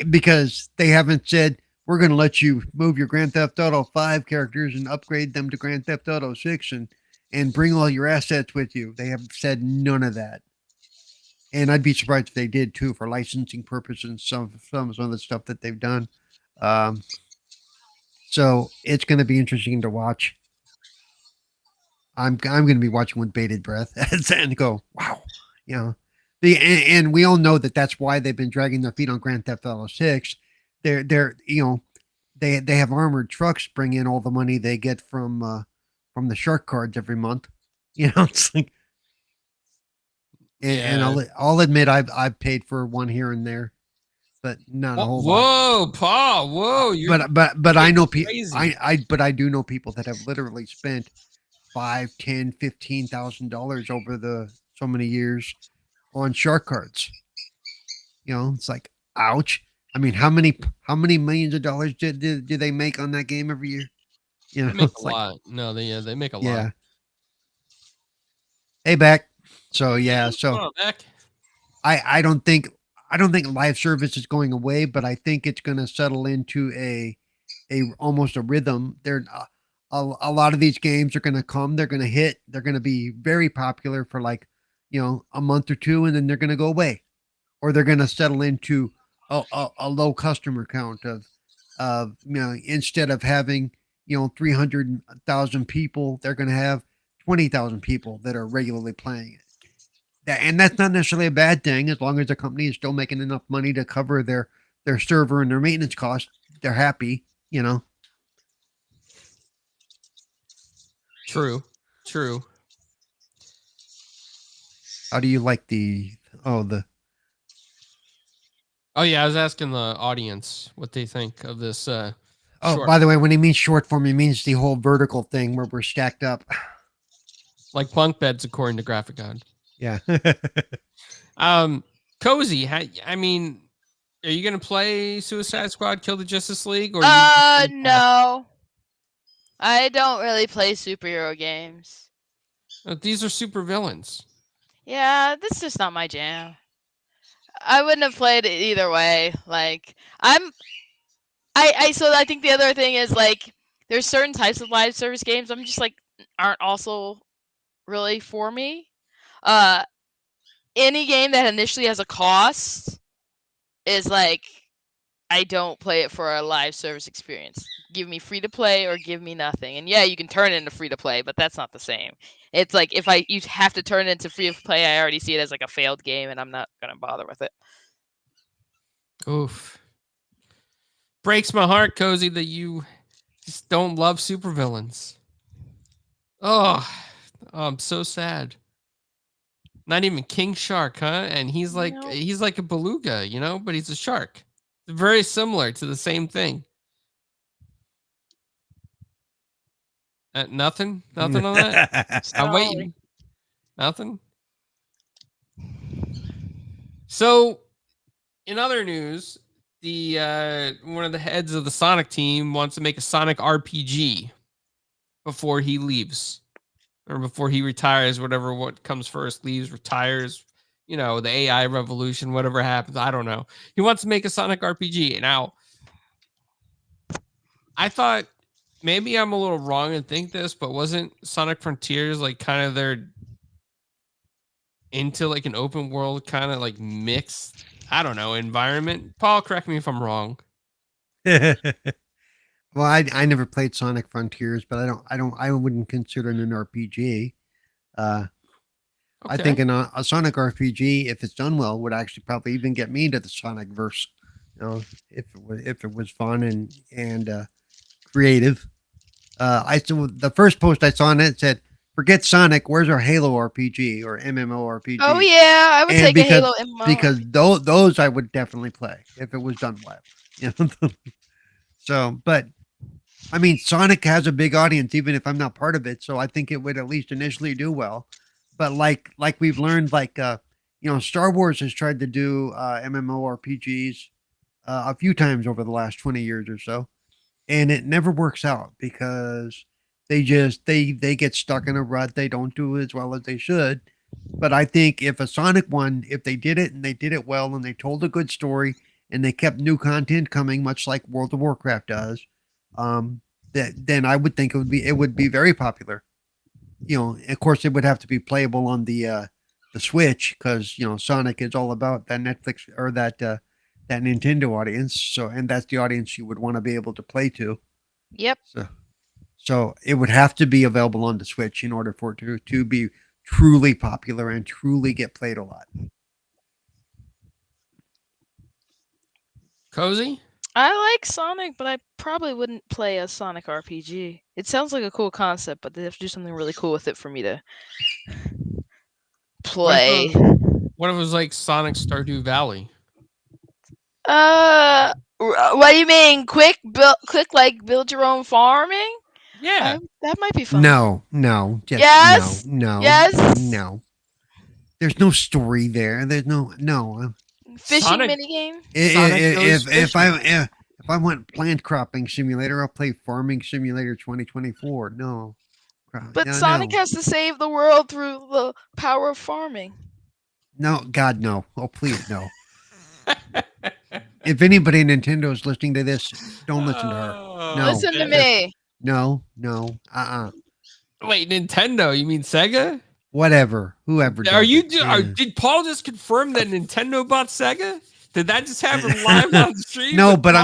because they haven't said, we're going to let you move your Grand Theft Auto 5 characters and upgrade them to Grand Theft Auto 6 and bring all your assets with you. They have said none of that. And I'd be surprised if they did too, for licensing purposes and some of the stuff that they've done. So it's going to be interesting to watch. I'm going to be watching with bated breath and go, wow, and we all know that's why they've been dragging their feet on Grand Theft Auto 6. They have armored trucks bring in all the money they get from the shark cards every month. It's like, and I'll admit I've paid for one here and there, but not a whole lot. Whoa, Paul! Whoa, but I know people. crazy. But I do know people that have literally spent $5,000, $10,000, $15,000 over so many years on shark cards. It's like, ouch. I mean, how many millions of dollars do they make on that game every year? They make a lot. No, they make a lot. Yeah. Hey, Beck. So yeah, so I don't think live service is going away, but I think it's going to settle into a almost a rhythm. A lot of these games are going to come, they're going to hit, they're going to be very popular for like, a month or two, and then they're going to go away, or they're going to settle into a low customer count of instead of having 300,000 people, they're going to have 20,000 people that are regularly playing it. And that's not necessarily a bad thing, as long as the company is still making enough money to cover their server and their maintenance costs. They're happy, True. How do you like Oh yeah, I was asking the audience what they think of this. Short. By the way, when he means short form, he means the whole vertical thing where we're stacked up, like bunk beds, according to Graphic God. Yeah. Cozy, I mean, are you gonna play Suicide Squad, Kill the Justice League, or no, I don't really play superhero games. These are super villains. Yeah, this is just not my jam. I wouldn't have played it either way. Like, so I think the other thing is, like, there's certain types of live service games I'm just like aren't also really for me. Any game that initially has a cost is like, I don't play it for a live service experience. give me free to play or give me nothing. And yeah, you can turn it into free to play, but that's not the same. It's like if you have to turn it into free to play, I already see it as like a failed game, and I'm not gonna bother with it. Oof. Breaks my heart, Cozy, that you just don't love supervillains. Oh, I'm so sad. Not even King Shark, huh? And he's like Nope. he's like a beluga, but he's a shark. Very similar to the same thing. Nothing on that. I'm waiting. Nothing. So, in other news, the one of the heads of the Sonic team wants to make a Sonic RPG before he leaves, or before he retires. Whatever, what comes first, leaves, retires. The AI revolution, whatever happens, I don't know. He wants to make a Sonic RPG. Now, I thought maybe I'm a little wrong and think this, but wasn't Sonic Frontiers like kind of their into like an open world kind of like mixed, I don't know, environment? Paul, correct me if I'm wrong. Well, I never played Sonic Frontiers, but I wouldn't consider it an RPG. I think a Sonic RPG, if it's done well, would actually probably even get me into the Sonic verse. If it was fun and creative. I saw the first post I saw on it said, "Forget Sonic. Where's our Halo RPG or MMORPG?" Oh yeah, I would take a Halo MMO. Because those I would definitely play if it was done well. So, but I mean, Sonic has a big audience, even if I'm not part of it. So I think it would at least initially do well. But like we've learned, Star Wars has tried to do MMORPGs a few times over the last 20 years or so, and it never works out because they get stuck in a rut. They don't do as well as they should. But I think if a Sonic one, if they did it and they did it well and they told a good story and they kept new content coming, much like World of Warcraft does, then I would think it would be very popular. Of course, it would have to be playable on the Switch because Sonic is all about that Netflix or that Nintendo audience. So, and that's the audience you would want to be able to play to. Yep. So it would have to be available on the Switch in order for it to be truly popular and truly get played a lot. Cozy? I like Sonic, but I probably wouldn't play a Sonic RPG. It sounds like a cool concept, but they have to do something really cool with it for me to play. What if it was like Sonic Stardew Valley? What do you mean? Quick build your own farming? Yeah. That might be fun. No. Yes. No. Yes. No. There's no story there. There's no. Fishing minigame? If I want plant cropping simulator, I'll play Farming Simulator 2024. No. But Sonic has to save the world through the power of farming. No, God, no. Oh, please, no. If anybody in Nintendo is listening to this, don't listen to her. No. Listen to me. No. Wait, Nintendo? You mean Sega? Whatever. Whoever. Did Paul just confirm that Nintendo bought Sega? Did that just happen live on the stream? No, but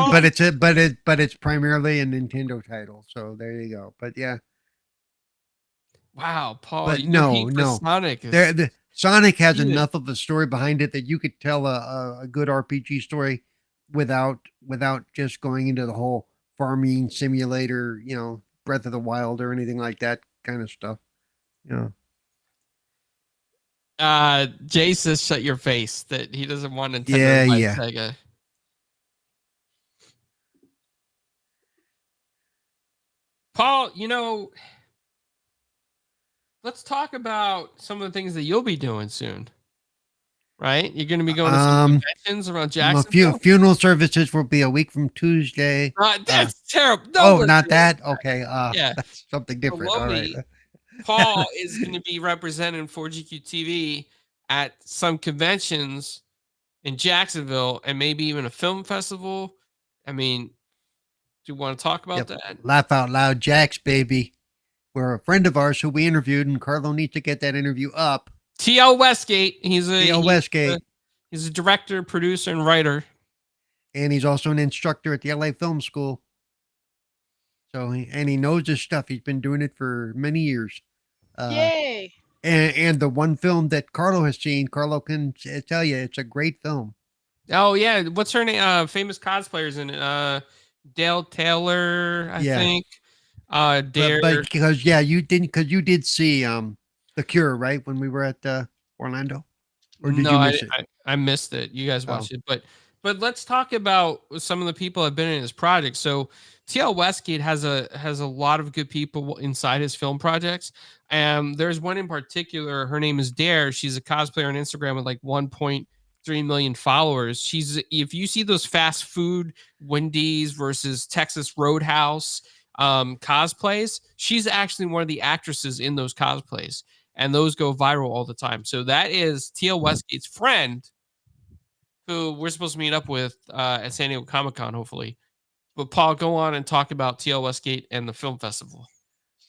it's primarily a Nintendo title. So there you go. But yeah. Wow, Paul. But no. Sonic. Sonic has enough of a story behind it that you could tell a good RPG story without just going into the whole farming simulator, Breath of the Wild or anything like that kind of stuff. Jay says shut your face that he doesn't want Nintendo to buy Sega. Paul, let's talk about some of the things that you'll be doing soon. Right? You're going to be going to some conventions around Jacksonville? Funeral services will be a week from Tuesday. That's terrible. No, not that? Okay. Yeah. That's something different. All right. Paul is going to be representing 4GQ TV at some conventions in Jacksonville and maybe even a film festival. I mean, do you want to talk about that? Laugh out loud, Jax, baby. We're a friend of ours who we interviewed, and Carlo needs to get that interview up. TL Westgate. He's a director, producer, and writer. And he's also an instructor at the LA Film School. So and he knows his stuff. He's been doing it for many years. Uh, Yay! and the one film that Carlo has seen, Carlo can tell you it's a great film. Oh yeah, what's her name? Famous cosplayers in it. Dale Taylor, I Yeah. think. But Dare. because you didn't because you did see The Cure, right, when we were at Orlando, or did No, you I, miss it? I missed it. You guys Oh, watched it, but let's talk about some of the people that have been in his project. So TL Westgate has a lot of good people inside his film projects. There's one in particular. Her name is Dare. She's a cosplayer on Instagram with like 1.3 million followers. She's if you see those fast food Wendy's versus Texas Roadhouse cosplays, she's actually one of the actresses in those cosplays and those go viral all the time. So that is TL Westgate's friend, who we're supposed to meet up with at San Diego Comic Con, hopefully. But Paul, go on and talk about TL Westgate and the film festival.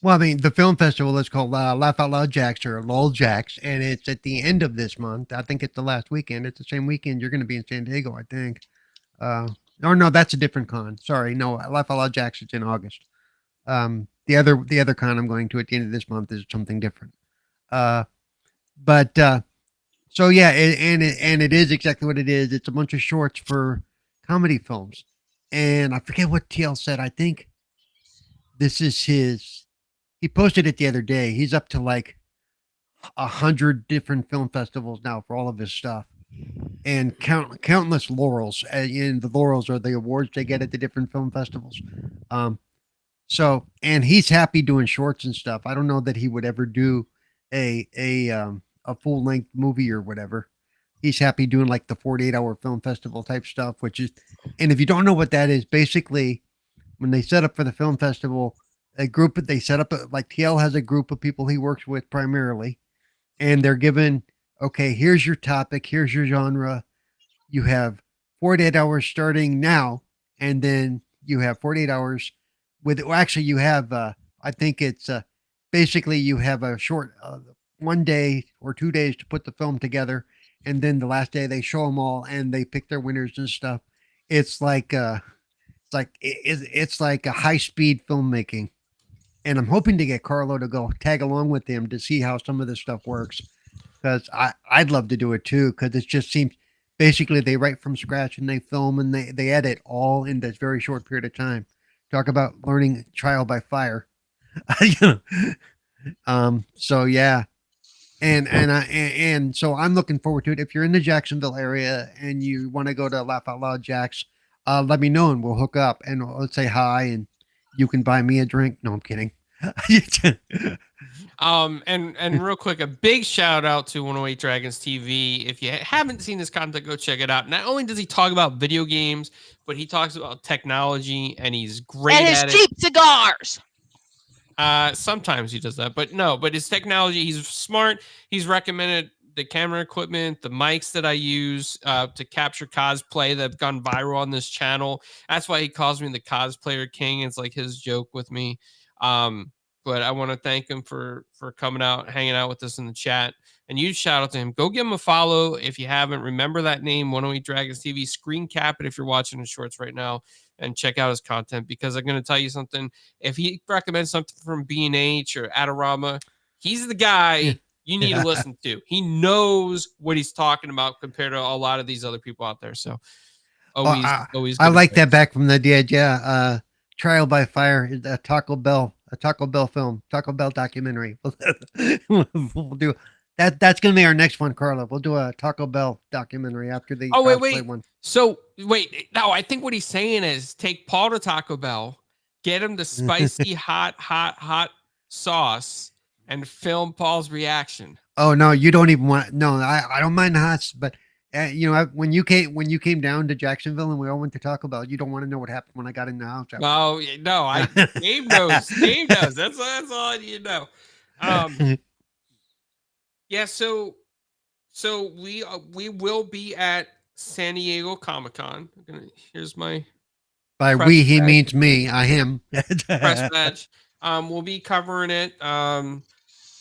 well, I mean, the film festival is called Laugh Out Loud Jacks or LOL Jacks, and it's at the end of this month. I think it's the last weekend. It's the same weekend you're going to be in San Diego, I think. Or no, that's a different con. Sorry, no, Laugh Out Loud Jacks is in August. The other con I'm going to at the end of this month is something different. Uh, but So yeah, and it is exactly what it is. It's a bunch of shorts for comedy films, and I forget what TL said. I think this is his. He posted it the other day. He's up to like 100 different film festivals now for all of his stuff, and countless laurels. And the laurels are the awards they get at the different film festivals. Um, and he's happy doing shorts and stuff. I don't know that he would ever do a full length movie or whatever. He's happy doing like the 48-hour film festival type stuff, which is, and if you don't know what that is, basically when they set up for the film festival, they set up like TL has a group of people he works with primarily, and they're given, okay, here's your topic, here's your genre. You have 48 hours starting now, and then you have 48 hours with, well, actually, you have, I think it's basically you have a short 1 day or 2 days to put the film together. And then the last day they show them all and they pick their winners and stuff. It's like, it's like a high speed filmmaking. And I'm hoping to get Carlo to go tag along with him to see how some of this stuff works, because I'd love to do it too, because it just seems basically they write from scratch and they film and they edit all in this very short period of time. Talk about learning trial by fire. You know? So yeah, and so I'm looking forward to it. If you're in the Jacksonville area and you want to go to Laugh Out Loud Jacks, let me know and we'll hook up and let's say hi and you can buy me a drink. No, I'm kidding. And real quick, a big shout out to 108 Dragons TV. If you haven't seen his content, go check it out. Not only does he talk about video games, but he talks about technology and he's great And his at cheap cigars. Sometimes he does that, but his technology, he's smart. He's recommended the camera equipment, the mics that I use to capture cosplay that have gone viral on this channel. That's why he calls me the cosplayer king. It's like his joke with me. But I want to thank him for coming out, hanging out with us in the chat. And you shout out to him. Go give him a follow if you haven't. Remember that name, 108 Dragons TV. Screen cap it if you're watching the shorts right now and check out his content, because I'm going to tell you something. If he recommends something from B&H or Adorama, he's the guy you need to listen to. He knows what he's talking about compared to a lot of these other people out there. So always. I like that back from the dead. Yeah. Trial by Fire is a Taco Bell film, Taco Bell documentary. We'll do that. That's going to be our next one, Carla. We'll do a Taco Bell documentary after the wait. one. So wait, no, I think what he's saying is take Paul to Taco Bell, get him the spicy, hot sauce, and film Paul's reaction. Oh no, you don't even want. No, I don't mind the hots, but when you came down to Jacksonville and we all went to Taco Bell, you don't want to know what happened when I got in the house. Oh no, Dave knows. Dave knows. That's all I need to know. Yeah. So we will be at San Diego Comic Con. Here's my. By we, he means me. I him. Press badge. We'll be covering it.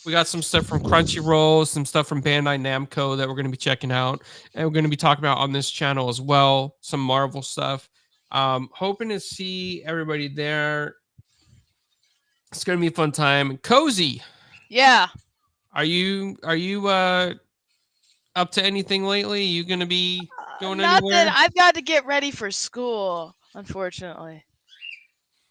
We got some stuff from Crunchyroll, some stuff from Bandai Namco that we're going to be checking out, and we're going to be talking about on this channel as well. Some Marvel stuff. Hoping to see everybody there. It's gonna be a fun time. Cozy, Yeah. are you up to anything lately? You gonna be going Nothing. anywhere? I've got to get ready for school, unfortunately.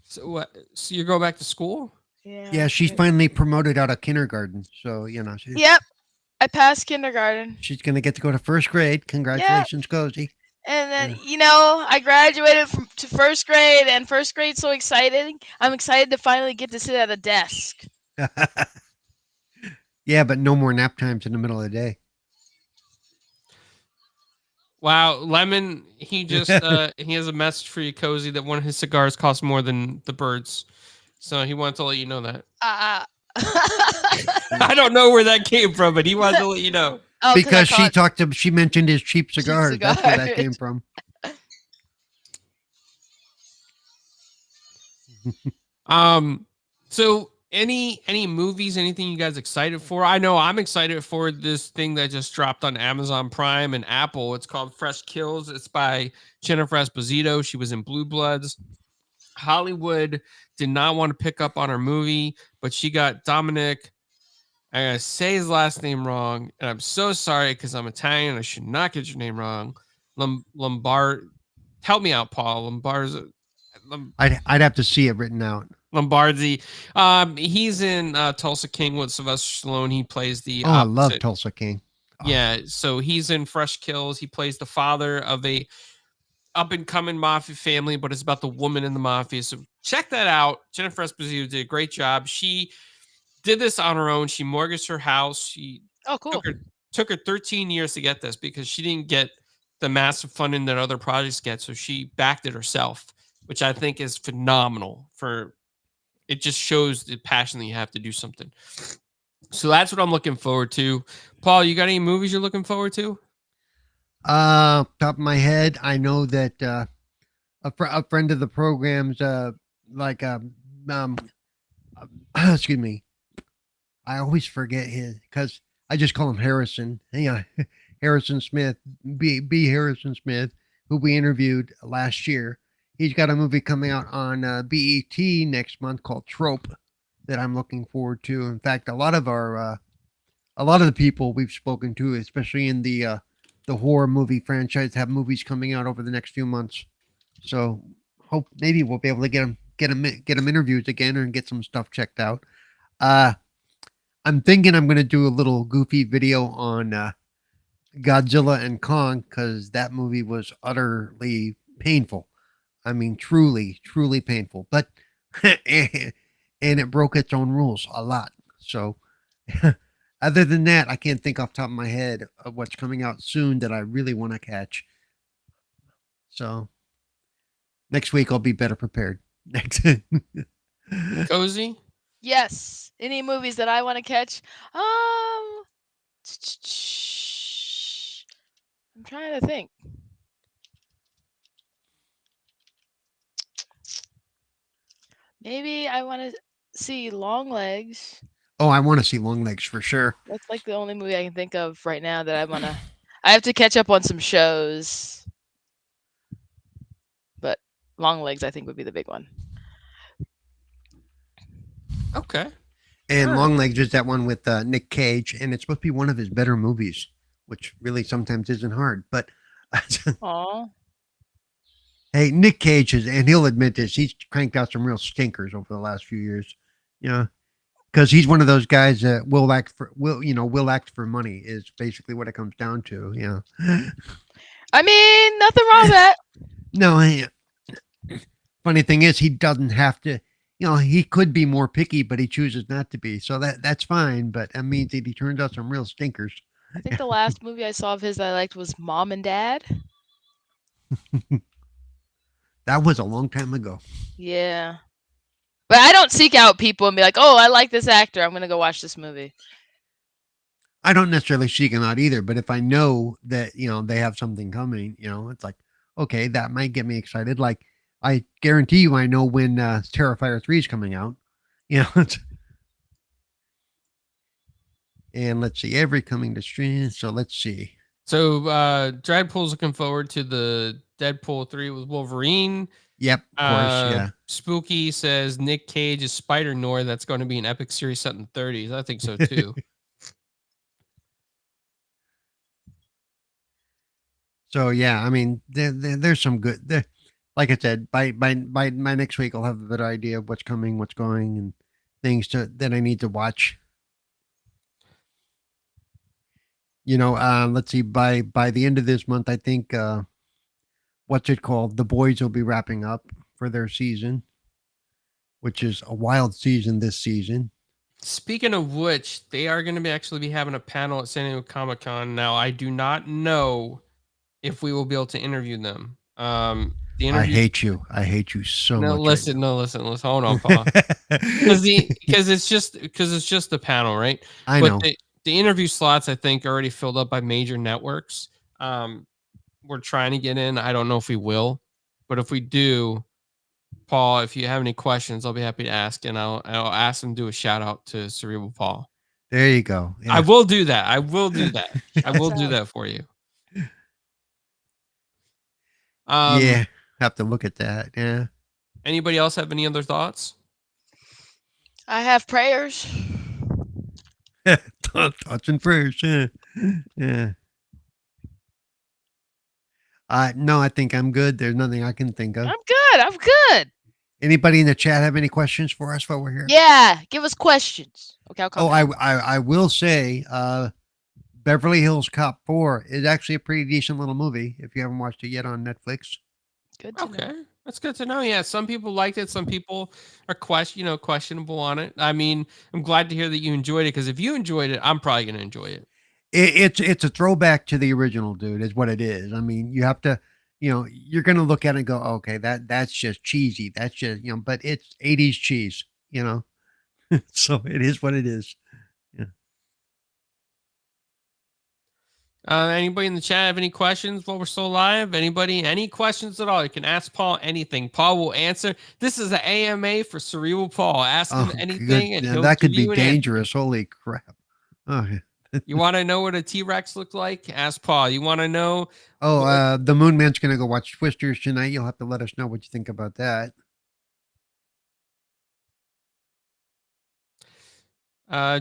So what? So you're going back to school? Yeah. Yeah, she's finally promoted out of kindergarten, so Yep. I passed kindergarten. she's gonna get to go to first grade. Yeah. Congratulations, Cozy. And then, Yeah. I graduated to first grade, and first grade's so exciting. I'm excited to finally get to sit at a desk. Yeah, but no more nap times in the middle of the day. Wow, Lemon, he just he has a message for you, Cozy, that one of his cigars costs more than the birds. So he wanted to let you know that. Uh, I don't know where that came from, but he wanted to let you know. oh, Because she mentioned his cheap Cheap cigars. That's where that cigars. came from. So any movies, anything you guys excited for? I know I'm excited for this thing that just dropped on Amazon Prime and Apple. It's called Fresh Kills. It's by Jennifer Esposito. She was in Blue Bloods. Hollywood did not want to pick up on her movie, but she got Dominic. I'm gonna say his last name wrong, and I'm so sorry because I'm Italian. I should not get your name wrong. Lombard, help me out, Paul. I'd have to see it written out. Lombardi. He's in Tulsa King with Sylvester Stallone. He plays the I love opposite. Tulsa King. Oh. Yeah, so he's in Fresh Kills. He plays the father of a up and coming mafia family, but it's about the woman in the mafia. So check that out. Jennifer Esposito did a great job. She did this on her own. She mortgaged her house. She oh, cool. took her 13 years to get this because she didn't get the massive funding that other projects get. So she backed it herself, which I think is phenomenal. It just shows the passion that you have to do something. So that's what I'm looking forward to. Paul, you got any movies you're looking forward to? Top of my head, I know that a friend of the program's like excuse me. I always forget his because I just call him Harrison. Yeah, Harrison Smith, B. Harrison Smith, who we interviewed last year. He's got a movie coming out on BET next month called Trope that I'm looking forward to. In fact, a lot of the people we've spoken to, especially in the horror movie franchise, have movies coming out over the next few months. So hope maybe we'll be able to get them interviews again and get some stuff checked out. I'm thinking I'm going to do a little goofy video on Godzilla and Kong because that movie was utterly painful. I mean, truly, truly painful. But and it broke its own rules a lot. So other than that, I can't think off the top of my head of what's coming out soon that I really want to catch. So next week I'll be better prepared. Next. Cozy? Yes. Any movies that I want to catch? I'm trying to think. Maybe I want to see Longlegs. Oh, I want to see Longlegs for sure. That's like the only movie I can think of right now that I want to. I have to catch up on some shows. But Longlegs, I think, would be the big one. Okay. And Longlegs is that one with Nick Cage, and it's supposed to be one of his better movies, which really sometimes isn't hard. But hey, Nick Cage is, and he'll admit this, he's cranked out some real stinkers over the last few years. Because he's one of those guys that will act for money is basically what it comes down to. I mean, nothing wrong with that. No, funny thing is, he doesn't have to. He could be more picky, but he chooses not to be. So that's fine. But that means that he turns out some real stinkers. I think the last movie I saw of his that I liked was Mom and Dad. That was a long time ago. Yeah. But I don't seek out people and be like, oh, I like this actor. I'm going to go watch this movie. I don't necessarily seek him out either. But if I know that, they have something coming, it's like, okay, that might get me excited. Like, I guarantee you I know when Terrifier 3 is coming out. And let's see, every coming to stream. So let's see. So Dragpool's looking forward to the Deadpool 3 with Wolverine. Yep, of course, yeah. Spooky says Nick Cage is Spider-Nord. That's going to be an epic series set in the 30s. I think so too. So yeah, I mean, there's some good. Like I said, by next week, I'll have a better idea of what's coming, what's going, and things that I need to watch. Let's see. By the end of this month, I think what's it called? The Boys will be wrapping up for their season, which is a wild season this season. Speaking of which, they are going to actually be having a panel at San Diego Comic-Con. Now, I do not know if we will be able to interview them. The interview. I hate you so much. Listen. Hold on, Paul. Because it's just the panel, right? I know. The interview slots, I think, are already filled up by major networks. We're trying to get in. I don't know if we will, but if we do, Paul, if you have any questions, I'll be happy to ask, and I'll ask them to do a shout out to Cerebral Paul. There you go. Yeah. I will do that. I will do that for you. Yeah, have to look at that. Yeah. Anybody else have any other thoughts? I have prayers. Thoughts and prayers. Yeah. No, I think I'm good. There's nothing I can think of. I'm good. Anybody in the chat have any questions for us while we're here? Yeah, give us questions. Okay, I'll come. I will say, Beverly Hills Cop 4 is actually a pretty decent little movie if you haven't watched it yet on Netflix. Good to know. That's good to know. Yeah, some people liked it. Some people are questionable on it. I mean, I'm glad to hear that you enjoyed it, because if you enjoyed it, I'm probably going to enjoy it. It's a throwback to the original, dude, is what it is. I mean, you have to, you're going to look at it and go, okay, that's just cheesy. That's just, but it's 80s cheese, so it is what it is. Yeah. Anybody in the chat have any questions while we're still live? Any questions at all? You can ask Paul anything. Paul will answer. This is an AMA for Cerebral Paul. Ask him anything, and he'll that could give be you an dangerous. Holy crap. Oh, yeah. You want to know what a T-Rex looked like? Ask Paul. You want to know? The Moon Man's going to go watch Twisters tonight. You'll have to let us know what you think about that.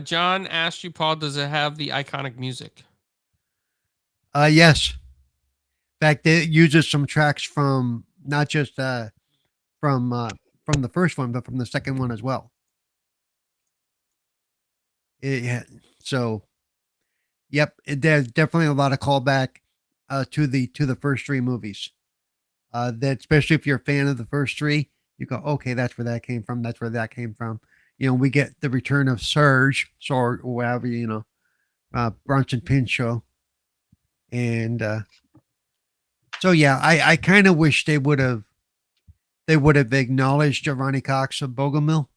John asked you, Paul, does it have the iconic music? Yes. In fact, it uses some tracks from not just from the first one, but from the second one as well. So, yep, there's definitely a lot of callback to the first three movies. That especially if you're a fan of the first three, you go, okay, that's where that came from. That's where that came from. We get the return of Surge, or whatever, Bronson Pinchot. And so yeah, I kind of wish they would have acknowledged Ronnie Cox of Bogomil,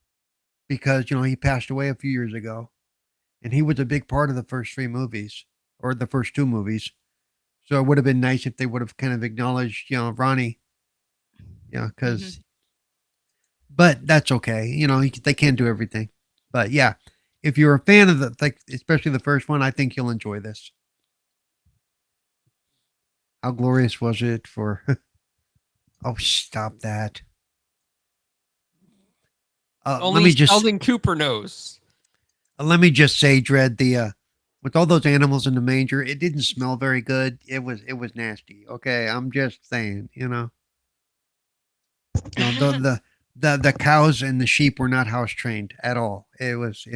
because he passed away a few years ago, and he was a big part of the first three movies, or the first two movies. So it would have been nice if they would have kind of acknowledged Ronnie, because but that's okay. They can't do everything. But yeah, if you're a fan of especially the first one, I think you'll enjoy this. How glorious was it for... Oh, stop that. Only Sheldon Cooper knows. Let me just say, Dredd, with all those animals in the manger, it didn't smell very good. It was nasty. Okay, I'm just saying, the cows and the sheep were not house trained at all. It was,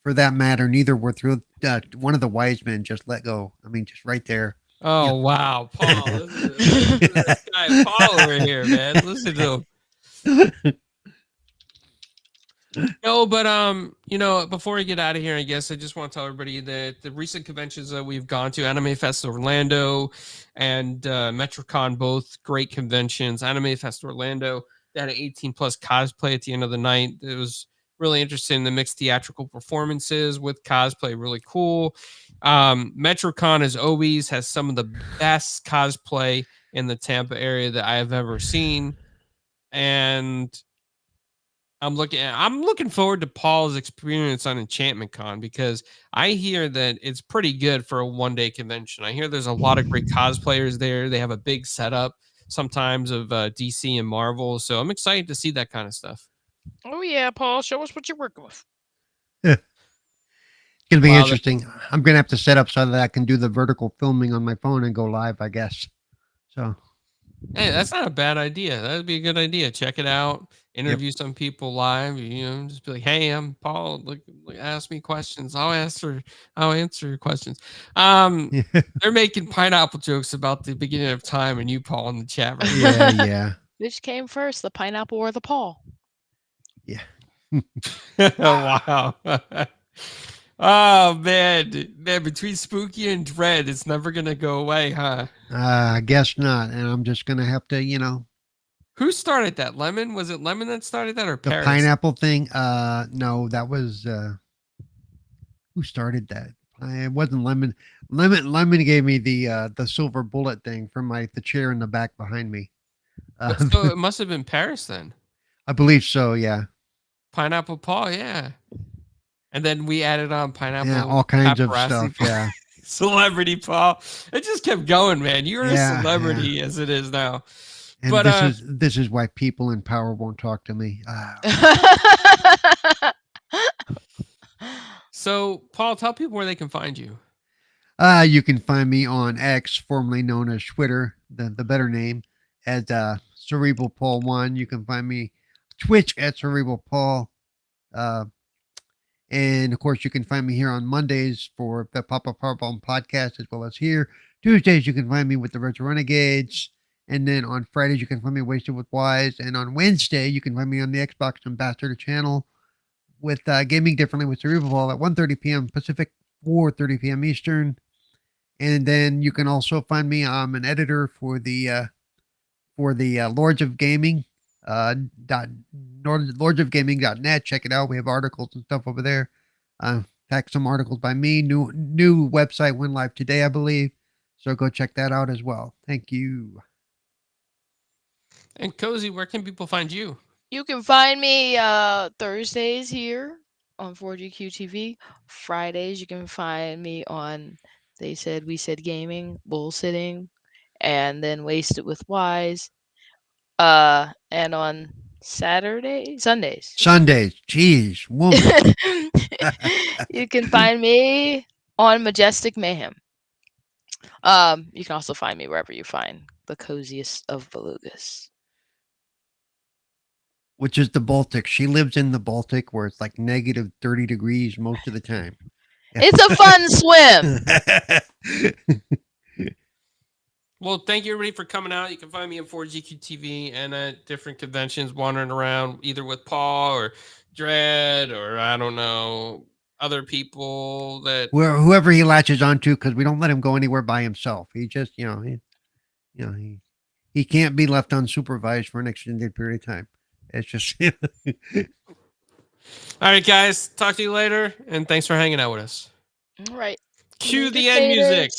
for that matter, neither were through. One of the wise men just let go. I mean, just right there. Oh, wow. Paul. This guy Paul over here, man. Listen to him. No, but before we get out of here, I guess I just want to tell everybody that the recent conventions that we've gone to, Anime Fest Orlando and MetroCon, both great conventions. Anime Fest Orlando, they had an 18+ cosplay at the end of the night. It was really interesting. The mixed theatrical performances with cosplay, really cool. MetroCon, as always, has some of the best cosplay in the Tampa area that I have ever seen. And I'm looking forward to Paul's experience on Enchantment Con because I hear that it's pretty good for a 1-day convention. I hear there's a lot of great cosplayers there. They have a big setup sometimes of DC and Marvel. So I'm excited to see that kind of stuff. Oh yeah, Paul, show us what you're working with. It's gonna be Wow, interesting. I'm gonna have to set up so that I can do the vertical filming on my phone and go live, I guess. So hey, that's not a bad idea. That'd be a good idea. Check it out. Interview some people live. Just be like, "Hey, I'm Paul. Look, ask me questions. I'll answer. I'll answer your questions." They're making pineapple jokes about the beginning of time, and you, Paul, in the chat right now. yeah. Which came first, the pineapple or the Paul? Yeah. Wow. Oh man, between spooky and dread, it's never gonna go away, huh? I guess not. And I'm just gonna have to, Who started that? Lemon? Was it Lemon that started that, or the Paris? pineapple thing. No, that was who started that? It wasn't Lemon. Lemon gave me the silver bullet thing from the chair in the back behind me. So it must have been Paris then. I believe so. Yeah. Pineapple Paul, yeah. And then we added on pineapple. Yeah, all kinds of paparazzi stuff. Yeah. Celebrity Paul. It just kept going, man. You're Yeah, a celebrity as it is now. And But this is why people in power won't talk to me. So, Paul, tell people where they can find you. You can find me on X, formerly known as Twitter, the better name, as Cerebral Paul 1. You can find me Twitch at Cerebral Paul. And of course, you can find me here on Mondays for the Papa Powerbomb podcast, as well as here. Tuesdays, you can find me with the Retro Renegades. And then on Fridays, you can find me Wasted with Wise. And on Wednesday, you can find me on the Xbox Ambassador channel with Gaming Differently with Cerebral Paul at 1:30 p.m. Pacific, 4:30 p.m. Eastern. And then you can also find me. I'm an editor for the Lords of Gaming. Lordsofgaming.net. Check it out. We have articles and stuff over there. In fact, some articles by me. New website went live today, I believe. So go check that out as well. Thank you. And Cozy, where can people find you? You can find me Thursdays here on 4GQ TV. Fridays, you can find me on They Said, We Said Gaming, Bullsitting, and then Wasted with Wise. And on Sundays. Jeez, woman. You can find me on Majestic Mayhem. You can also find me wherever you find the coziest of belugas. Which is the Baltic. She lives in the Baltic where it's like negative 30 degrees most of the time. It's a fun swim. Well, thank you everybody for coming out. You can find me on 4GQ TV and at different conventions, wandering around either with Paul or Dread or I don't know, other people that whoever he latches onto, because we don't let him go anywhere by himself. He just, he can't be left unsupervised for an extended period of time. It's just. All right, guys. Talk to you later, and thanks for hanging out with us. All right. Cue the end music.